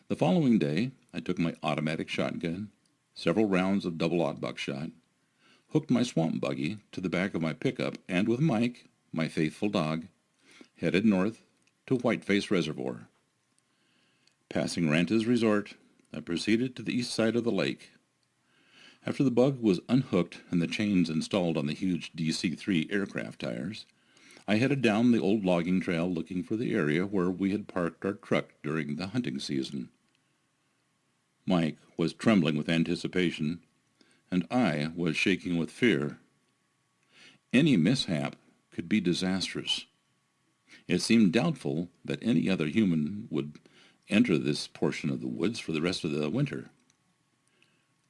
The following day, I took my automatic shotgun, several rounds of double-aught buckshot, hooked my swamp buggy to the back of my pickup, and with Mike, my faithful dog, headed north to Whiteface Reservoir. Passing Ranta's Resort, I proceeded to the east side of the lake. After the bug was unhooked and the chains installed on the huge DC-3 aircraft tires, I headed down the old logging trail looking for the area where we had parked our truck during the hunting season. Mike was trembling with anticipation, and I was shaking with fear. Any mishap could be disastrous. It seemed doubtful that any other human would enter this portion of the woods for the rest of the winter.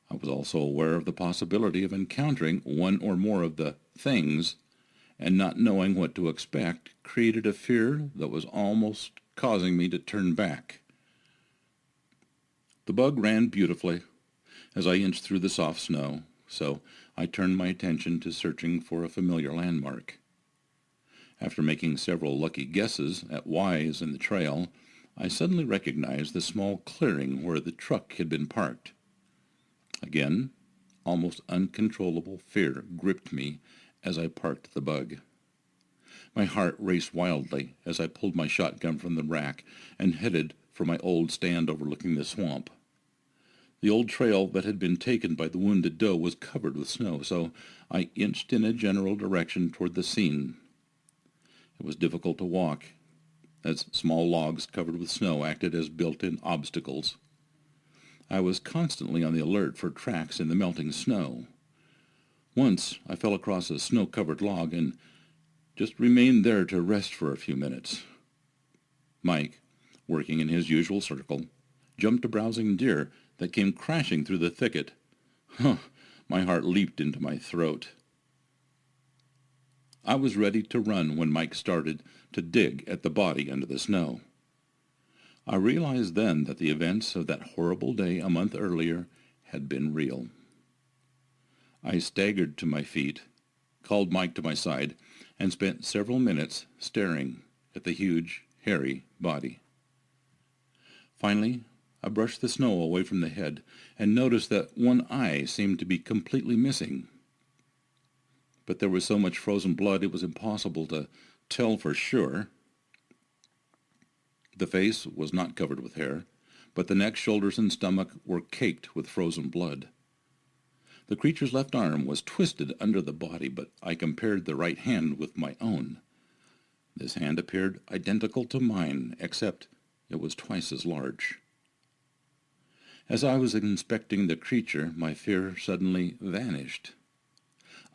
I was also aware of the possibility of encountering one or more of the things, and not knowing what to expect created a fear that was almost causing me to turn back. The bug ran beautifully as I inched through the soft snow, so I turned my attention to searching for a familiar landmark. After making several lucky guesses at Y's in the trail, I suddenly recognized the small clearing where the truck had been parked. Again, almost uncontrollable fear gripped me as I parked the bug. My heart raced wildly as I pulled my shotgun from the rack and headed for my old stand overlooking the swamp. The old trail that had been taken by the wounded doe was covered with snow, so I inched in a general direction toward the scene. It was difficult to walk, as small logs covered with snow acted as built-in obstacles. I was constantly on the alert for tracks in the melting snow. Once I fell across a snow-covered log and just remained there to rest for a few minutes. Mike, working in his usual circle, jumped a browsing deer that came crashing through the thicket. My heart leaped into my throat. I was ready to run when Mike started to dig at the body under the snow. I realized then that the events of that horrible day a month earlier had been real. I staggered to my feet, called Mike to my side, and spent several minutes staring at the huge, hairy body. Finally, I brushed the snow away from the head and noticed that one eye seemed to be completely missing. But there was so much frozen blood it was impossible to tell for sure. The face was not covered with hair, but the neck, shoulders, and stomach were caked with frozen blood. The creature's left arm was twisted under the body, but I compared the right hand with my own. This hand appeared identical to mine, except it was twice as large. As I was inspecting the creature, my fear suddenly vanished.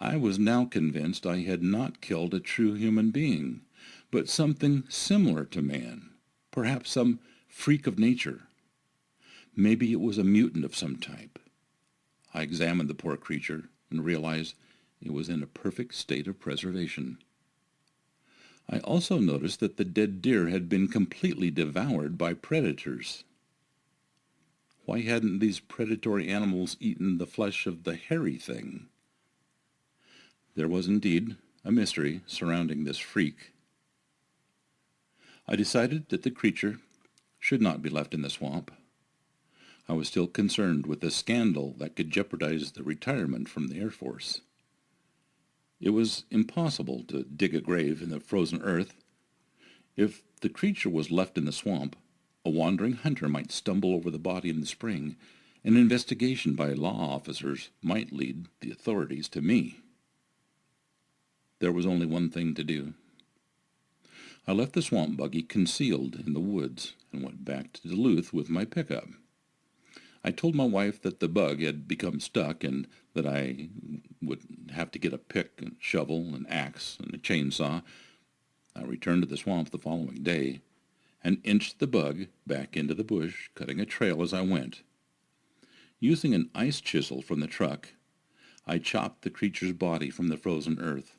I was now convinced I had not killed a true human being, but something similar to man, perhaps some freak of nature. Maybe it was a mutant of some type. I examined the poor creature and realized it was in a perfect state of preservation. I also noticed that the dead deer had been completely devoured by predators. Why hadn't these predatory animals eaten the flesh of the hairy thing? There was indeed a mystery surrounding this freak. I decided that the creature should not be left in the swamp. I was still concerned with the scandal that could jeopardize the retirement from the Air Force. It was impossible to dig a grave in the frozen earth. If the creature was left in the swamp, a wandering hunter might stumble over the body in the spring. An investigation by law officers might lead the authorities to me. There was only one thing to do. I left the swamp buggy concealed in the woods and went back to Duluth with my pickup. I told my wife that the bug had become stuck and that I would have to get a pick, a shovel, an axe, and a chainsaw. I returned to the swamp the following day and inched the bug back into the bush, cutting a trail as I went. Using an ice chisel from the truck, I chopped the creature's body from the frozen earth.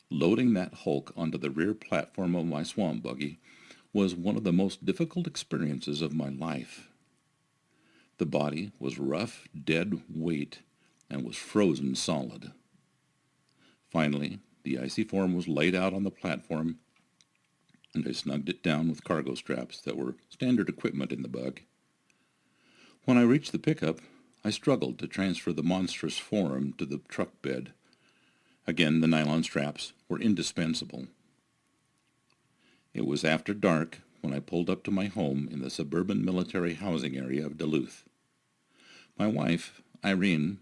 Loading that hulk onto the rear platform of my swamp buggy was one of the most difficult experiences of my life. The body was rough, dead weight and was frozen solid. Finally, the icy form was laid out on the platform, and I snugged it down with cargo straps that were standard equipment in the bug. When I reached the pickup, I struggled to transfer the monstrous form to the truck bed. Again, the nylon straps were indispensable. It was after dark when I pulled up to my home in the suburban military housing area of Duluth. My wife, Irene,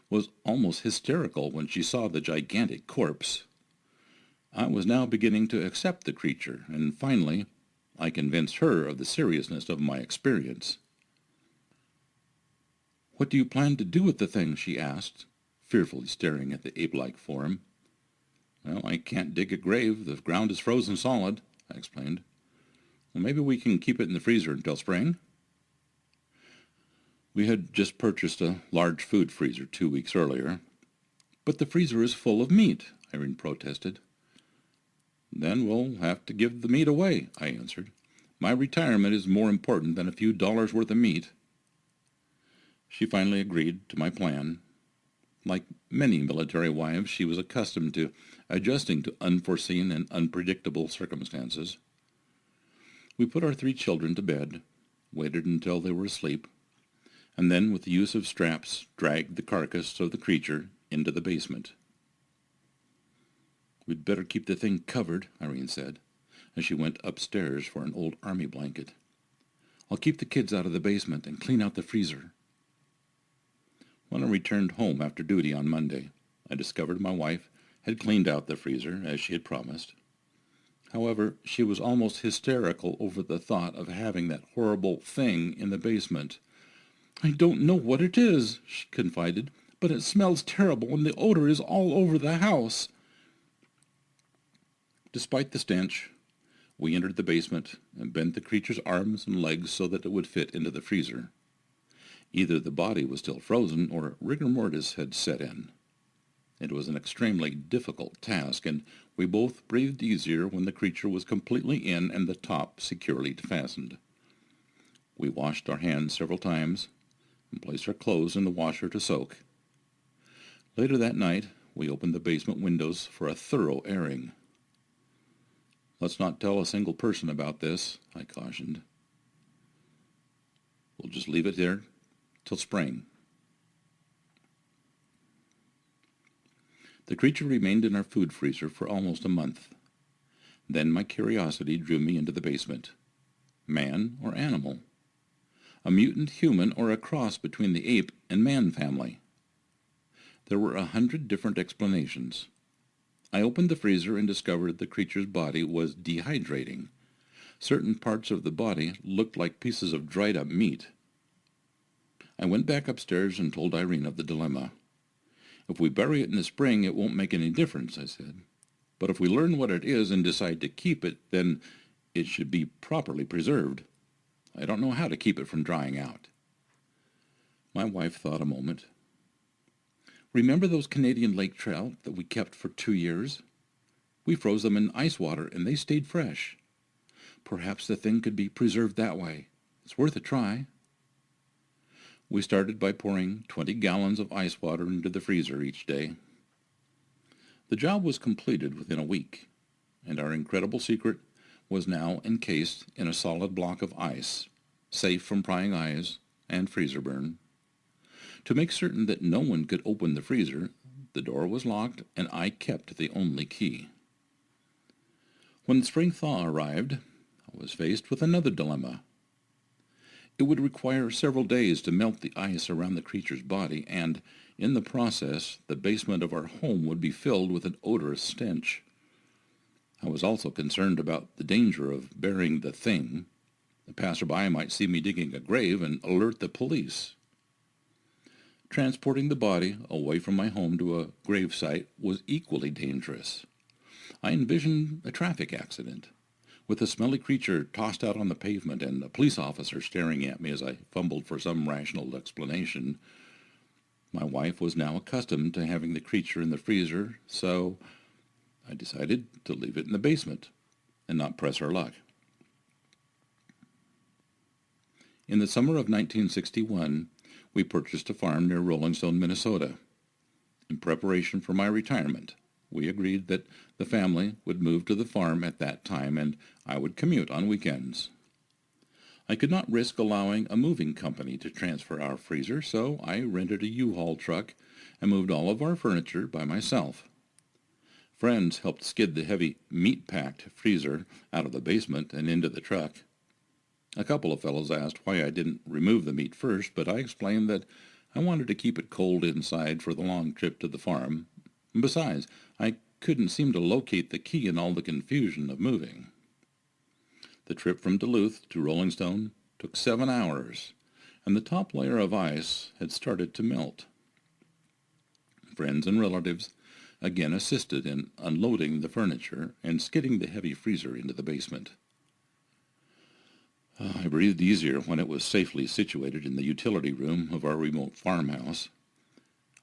was almost hysterical when she saw the gigantic corpse. I was now beginning to accept the creature, and finally, I convinced her of the seriousness of my experience. "What do you plan to do with the thing?" she asked, fearfully staring at the ape-like form. "Well, I can't dig a grave. The ground is frozen solid," I explained. "Well, maybe we can keep it in the freezer until spring." We had just purchased a large food freezer 2 weeks earlier. "But the freezer is full of meat," Irene protested. "Then we'll have to give the meat away," I answered. "My retirement is more important than a few dollars worth of meat." She finally agreed to my plan. Like many military wives, she was accustomed to adjusting to unforeseen and unpredictable circumstances. We put our 3 children to bed, waited until they were asleep, and then, with the use of straps, dragged the carcass of the creature into the basement. "We'd better keep the thing covered," Irene said, as she went upstairs for an old army blanket. "I'll keep the kids out of the basement and clean out the freezer." When I returned home after duty on Monday, I discovered my wife had cleaned out the freezer, as she had promised. However, she was almost hysterical over the thought of having that horrible thing in the basement. "I don't know what it is," she confided, "but it smells terrible and the odor is all over the house." Despite the stench, we entered the basement and bent the creature's arms and legs so that it would fit into the freezer. Either the body was still frozen or rigor mortis had set in. It was an extremely difficult task, and we both breathed easier when the creature was completely in and the top securely fastened. We washed our hands several times and placed our clothes in the washer to soak. Later that night, we opened the basement windows for a thorough airing. "Let's not tell a single person about this," I cautioned. "We'll just leave it there till spring." The creature remained in our food freezer for almost a month. Then my curiosity drew me into the basement. Man or animal? A mutant human or a cross between the ape and man family? There were 100 different explanations. I opened the freezer and discovered the creature's body was dehydrating. Certain parts of the body looked like pieces of dried-up meat. I went back upstairs and told Irene of the dilemma. "If we bury it in the spring, it won't make any difference," I said. "But if we learn what it is and decide to keep it, then it should be properly preserved. I don't know how to keep it from drying out." My wife thought a moment. "Remember those Canadian lake trout that we kept for 2 years? We froze them in ice water and they stayed fresh. Perhaps the thing could be preserved that way. It's worth a try." We started by pouring 20 gallons of ice water into the freezer each day. The job was completed within a week, and our incredible secret was now encased in a solid block of ice, safe from prying eyes and freezer burn. To make certain that no one could open the freezer, the door was locked and I kept the only key. When the spring thaw arrived, I was faced with another dilemma. It would require several days to melt the ice around the creature's body, and, in the process, the basement of our home would be filled with an odorous stench. I was also concerned about the danger of burying the thing. The passerby might see me digging a grave and alert the police. Transporting the body away from my home to a grave site was equally dangerous. I envisioned a traffic accident, with a smelly creature tossed out on the pavement and a police officer staring at me as I fumbled for some rational explanation. My wife was now accustomed to having the creature in the freezer, so I decided to leave it in the basement and not press her luck. In the summer of 1961, we purchased a farm near Rolling Stone, Minnesota. In preparation for my retirement, we agreed that the family would move to the farm at that time and I would commute on weekends. I could not risk allowing a moving company to transfer our freezer, so I rented a U-Haul truck and moved all of our furniture by myself. Friends helped skid the heavy meat-packed freezer out of the basement and into the truck. A couple of fellows asked why I didn't remove the meat first, but I explained that I wanted to keep it cold inside for the long trip to the farm. Besides, I couldn't seem to locate the key in all the confusion of moving. The trip from Duluth to Rolling Stone took 7 hours, and the top layer of ice had started to melt. Friends and relatives again assisted in unloading the furniture and skidding the heavy freezer into the basement. I breathed easier when it was safely situated in the utility room of our remote farmhouse.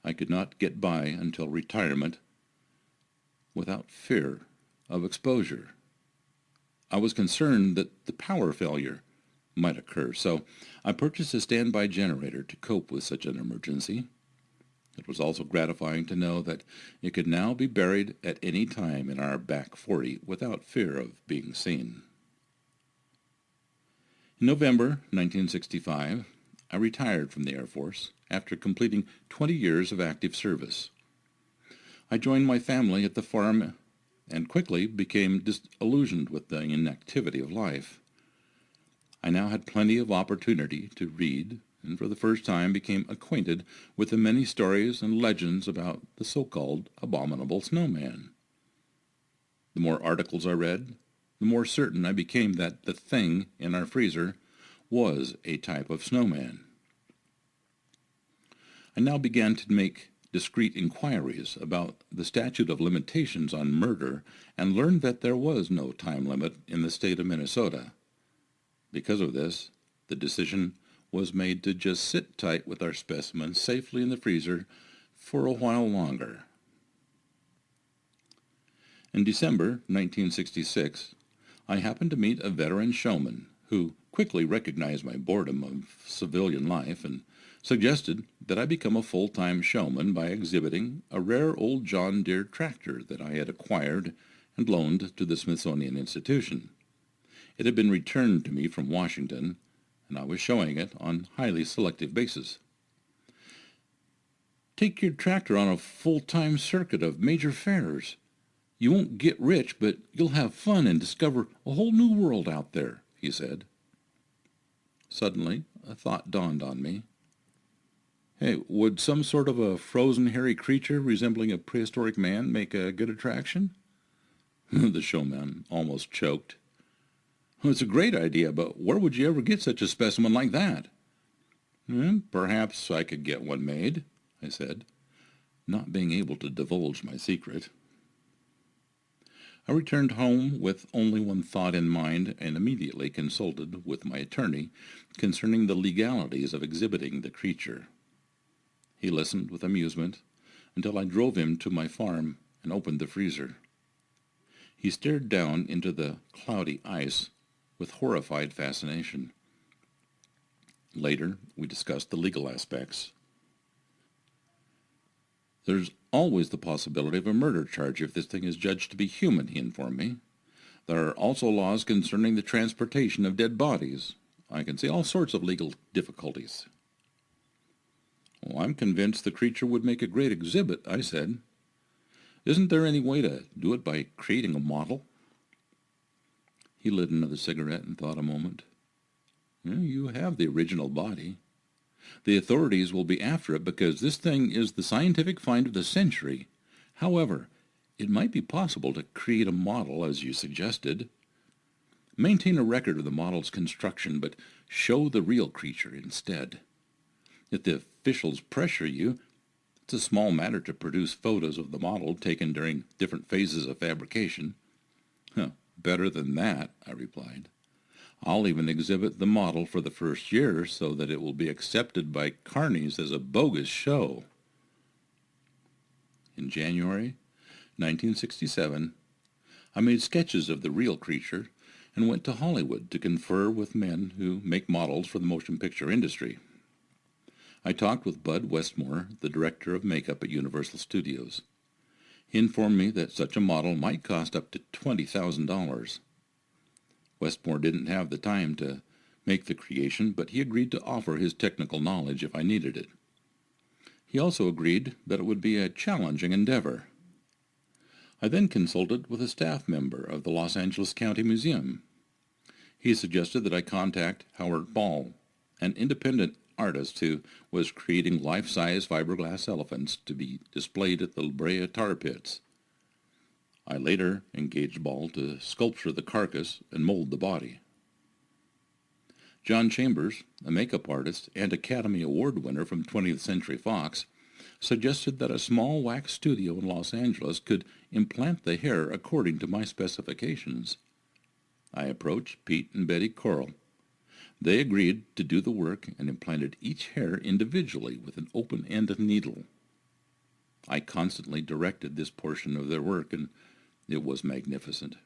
I could not get by until retirement without fear of exposure. I was concerned that the power failure might occur, so I purchased a standby generator to cope with such an emergency. It was also gratifying to know that it could now be buried at any time in our back 40 without fear of being seen. In November 1965, I retired from the Air Force after completing 20 years of active service. I joined my family at the farm and quickly became disillusioned with the inactivity of life. I now had plenty of opportunity to read, and for the first time became acquainted with the many stories and legends about the so-called Abominable Snowman. The more articles I read, the more certain I became that the thing in our freezer was a type of snowman. I now began to make discreet inquiries about the statute of limitations on murder and learned that there was no time limit in the state of Minnesota. Because of this, the decision was made to just sit tight with our specimens safely in the freezer for a while longer. In December 1966, I happened to meet a veteran showman who quickly recognized my boredom of civilian life and suggested that I become a full-time showman by exhibiting a rare old John Deere tractor that I had acquired and loaned to the Smithsonian Institution. It had been returned to me from Washington, and I was showing it on highly selective basis. Take your tractor on a full-time circuit of major fairs. You won't get rich, but you'll have fun and discover a whole new world out there, he said. Suddenly, a thought dawned on me. Hey, would some sort of a frozen hairy creature resembling a prehistoric man make a good attraction? The showman almost choked. Well, it's a great idea, but where would you ever get such a specimen like that? Perhaps I could get one made, I said, not being able to divulge my secret. I returned home with only one thought in mind and immediately consulted with my attorney concerning the legalities of exhibiting the creature. He listened with amusement until I drove him to my farm and opened the freezer. He stared down into the cloudy ice with horrified fascination. Later, we discussed the legal aspects. There's always the possibility of a murder charge if this thing is judged to be human, he informed me. There are also laws concerning the transportation of dead bodies. I can see all sorts of legal difficulties. Well, I'm convinced the creature would make a great exhibit, I said. Isn't there any way to do it by creating a model? He lit another cigarette and thought a moment. You have the original body. The authorities will be after it because this thing is the scientific find of the century. However, it might be possible to create a model, as you suggested. Maintain a record of the model's construction, but show the real creature instead. If the officials pressure you, it's a small matter to produce photos of the model taken during different phases of fabrication. Better than that, I replied. I'll even exhibit the model for the first year so that it will be accepted by carnies as a bogus show. In January 1967, I made sketches of the real creature and went to Hollywood to confer with men who make models for the motion picture industry. I talked with Bud Westmore, the director of makeup at Universal Studios. He informed me that such a model might cost up to $20,000. Westmore didn't have the time to make the creation, but he agreed to offer his technical knowledge if I needed it. He also agreed that it would be a challenging endeavor. I then consulted with a staff member of the Los Angeles County Museum. He suggested that I contact Howard Ball, an independent artist who was creating life-size fiberglass elephants to be displayed at the La Brea tar pits. I later engaged Ball to sculpture the carcass and mold the body. John Chambers, a makeup artist and Academy Award winner from 20th Century Fox, suggested that a small wax studio in Los Angeles could implant the hair according to my specifications. I approached Pete and Betty Coral. They agreed to do the work and implanted each hair individually with an open-end needle. I constantly directed this portion of their work, and it was magnificent.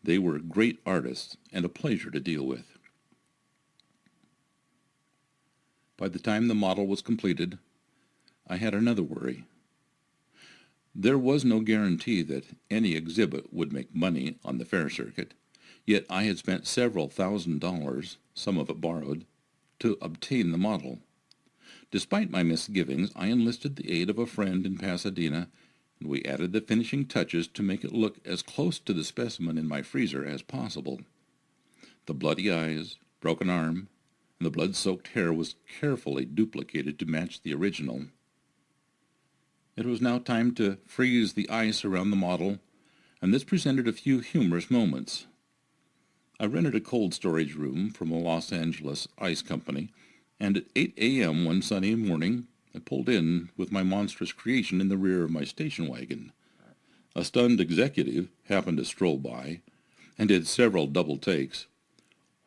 They were great artists and a pleasure to deal with. By the time the model was completed, I had another worry. There was no guarantee that any exhibit would make money on the fair circuit, yet I had spent several $1,000s, some of it borrowed, to obtain the model. Despite my misgivings, I enlisted the aid of a friend in Pasadena, and we added the finishing touches to make it look as close to the specimen in my freezer as possible. The bloody eyes, broken arm, and the blood-soaked hair was carefully duplicated to match the original. It was now time to freeze the ice around the model, and this presented a few humorous moments. I rented a cold storage room from a Los Angeles ice company, and at 8 a.m. one sunny morning, I pulled in with my monstrous creation in the rear of my station wagon. A stunned executive happened to stroll by and did several double takes.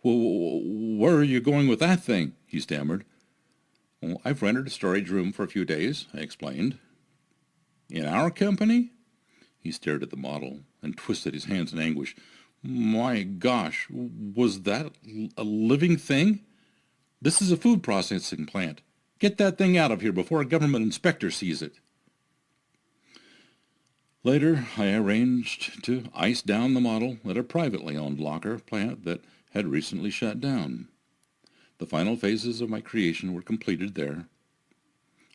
"Where are you going with that thing?" he stammered. "Well, I've rented a storage room for a few days," I explained. "In our company?" He stared at the model and twisted his hands in anguish. "My gosh, was that a living thing? This is a food processing plant. Get that thing out of here before a government inspector sees it." Later, I arranged to ice down the model at a privately owned locker plant that had recently shut down. The final phases of my creation were completed there.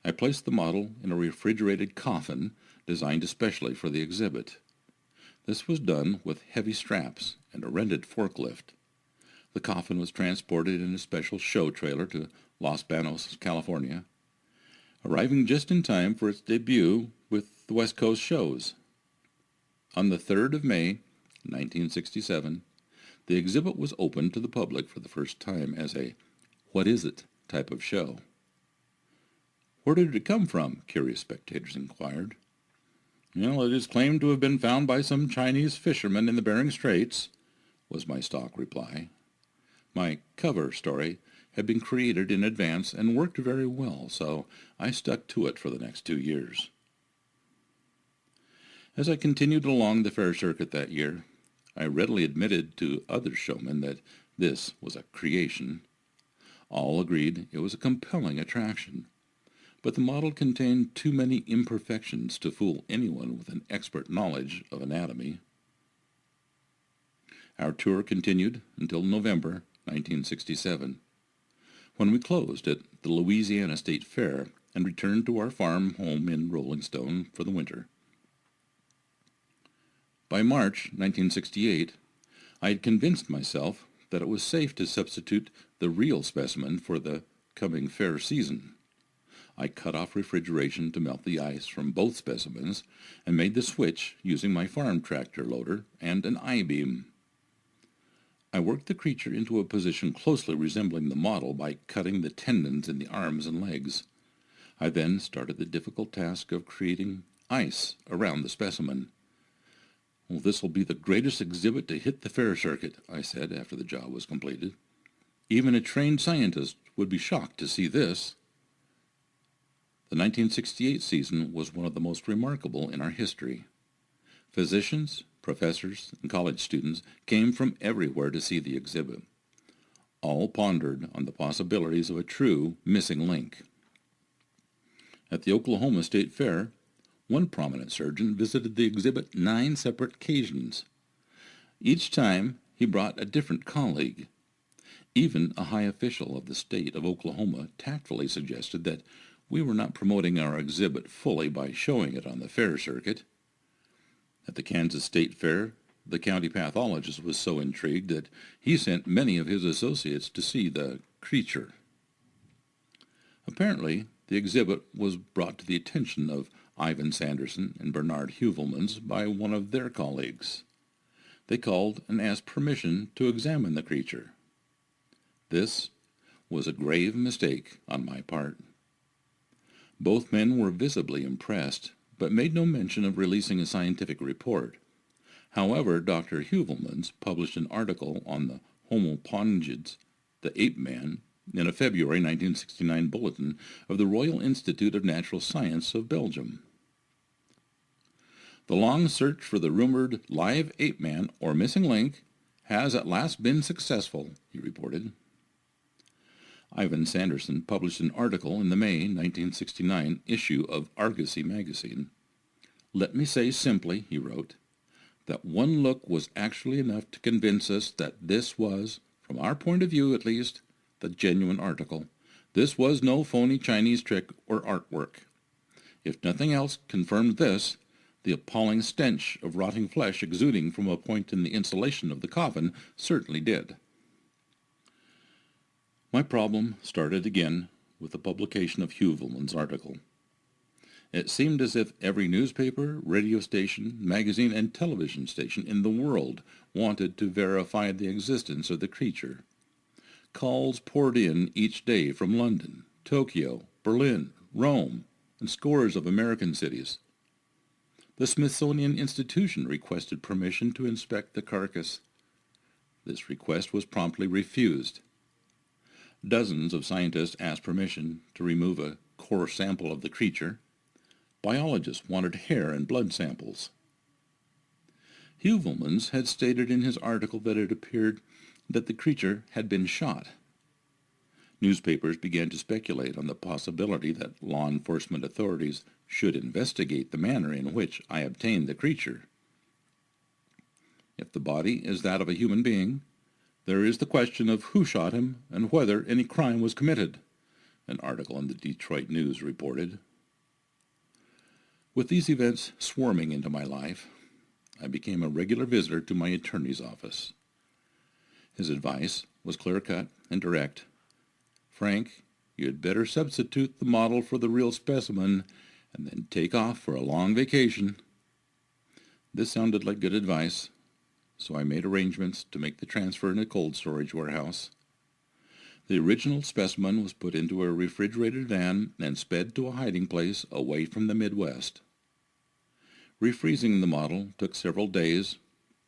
I placed the model in a refrigerated coffin designed especially for the exhibit. This was done with heavy straps and a rented forklift. The coffin was transported in a special show trailer to Los Banos, California, arriving just in time for its debut with the West Coast shows. On the 3rd of May, 1967, the exhibit was opened to the public for the first time as a "What is it?" type of show. "Where did it come from?" curious spectators inquired. "Well, it is claimed to have been found by some Chinese fishermen in the Bering Straits," was my stock reply. My cover story had been created in advance and worked very well, so I stuck to it for the next 2 years. As I continued along the fair circuit that year, I readily admitted to other showmen that this was a creation. All agreed it was a compelling attraction, but the model contained too many imperfections to fool anyone with an expert knowledge of anatomy. Our tour continued until November 1967, when we closed at the Louisiana State Fair and returned to our farm home in Rolling Stone for the winter. By March 1968, I had convinced myself that it was safe to substitute the real specimen for the coming fair season. I cut off refrigeration to melt the ice from both specimens and made the switch using my farm tractor loader and an I-beam. I worked the creature into a position closely resembling the model by cutting the tendons in the arms and legs. I then started the difficult task of creating ice around the specimen. "Well, this will be the greatest exhibit to hit the fair circuit," I said after the job was completed. "Even a trained scientist would be shocked to see this." The 1968 season was one of the most remarkable in our history. Physicians, professors, and college students came from everywhere to see the exhibit. All pondered on the possibilities of a true missing link. At the Oklahoma State Fair, one prominent surgeon visited the exhibit 9 separate occasions. Each time, he brought a different colleague. Even a high official of the state of Oklahoma tactfully suggested that we were not promoting our exhibit fully by showing it on the fair circuit. At the Kansas State Fair, the county pathologist was so intrigued that he sent many of his associates to see the creature. Apparently, the exhibit was brought to the attention of Ivan Sanderson and Bernard Heuvelmans by one of their colleagues. They called and asked permission to examine the creature. This was a grave mistake on my part. Both men were visibly impressed, but made no mention of releasing a scientific report. However, Dr. Heuvelmans published an article on the homopongids, the Ape Man, in a February 1969 bulletin of the Royal Institute of Natural Science of Belgium. The long search for the rumored live ape man or missing link has at last been successful, he reported. Ivan Sanderson published an article in the May 1969 issue of Argosy magazine. Let me say simply, he wrote, that one look was actually enough to convince us that this was, from our point of view at least, the genuine article. This was no phony Chinese trick or artwork. If nothing else confirmed this, the appalling stench of rotting flesh exuding from a point in the insulation of the coffin certainly did. My problem started again with the publication of Heuvelmans' article. It seemed as if every newspaper, radio station, magazine, and television station in the world wanted to verify the existence of the creature. Calls poured in each day from London, Tokyo, Berlin, Rome, and scores of American cities. The Smithsonian Institution requested permission to inspect the carcass. This request was promptly refused. Dozens of scientists asked permission to remove a core sample of the creature. Biologists wanted hair and blood samples. Heuvelmans had stated in his article that it appeared that the creature had been shot. Newspapers began to speculate on the possibility that law enforcement authorities should investigate the manner in which I obtained the creature. If the body is that of a human being, there is the question of who shot him and whether any crime was committed, an article in the Detroit News reported. With these events swarming into my life, I became a regular visitor to my attorney's office. His advice was clear-cut and direct. Frank, you had better substitute the model for the real specimen and then take off for a long vacation. This sounded like good advice, so I made arrangements to make the transfer in a cold storage warehouse. The original specimen was put into a refrigerated van and sped to a hiding place away from the Midwest. Refreezing the model took several days,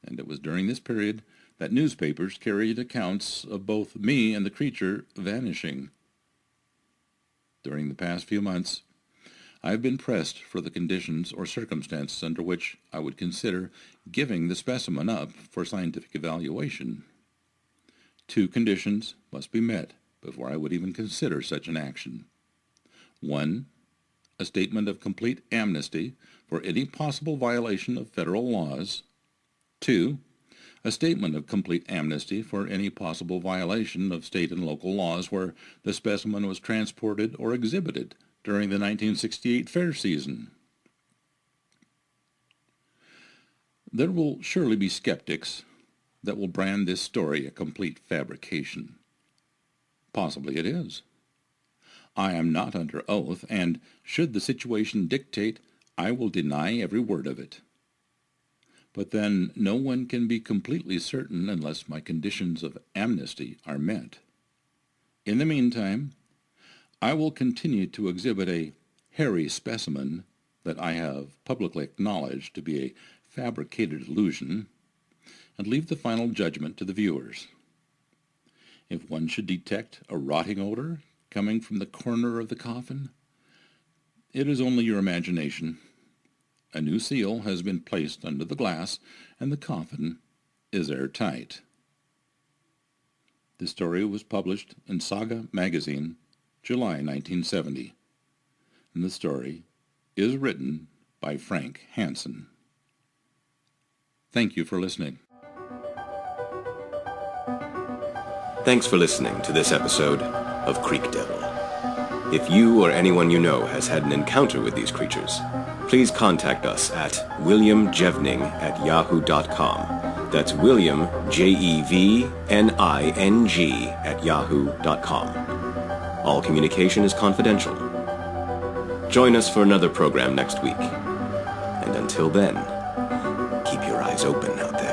and it was during this period that newspapers carried accounts of both me and the creature vanishing. During the past few months, I have been pressed for the conditions or circumstances under which I would consider giving the specimen up for scientific evaluation. 2 conditions must be met before I would even consider such an action. 1, a statement of complete amnesty for any possible violation of federal laws. 2, a statement of complete amnesty for any possible violation of state and local laws where the specimen was transported or exhibited during the 1968 fair season. There will surely be skeptics that will brand this story a complete fabrication. Possibly it is. I am not under oath, and should the situation dictate, I will deny every word of it. But then no one can be completely certain unless my conditions of amnesty are met. In the meantime, I will continue to exhibit a hairy specimen that I have publicly acknowledged to be a fabricated illusion, and leave the final judgment to the viewers. If one should detect a rotting odor coming from the corner of the coffin, it is only your imagination. A new seal has been placed under the glass, and the coffin is airtight. The story was published in Saga magazine, July 1970, and the story is written by Frank Hanson. Thank you for listening. Thanks for listening to this episode of Creek Devil. If you or anyone you know has had an encounter with these creatures, please contact us at williamjevning@yahoo.com. That's William, Jevning, @yahoo.com. All communication is confidential. Join us for another program next week. And until then, keep your eyes open out there.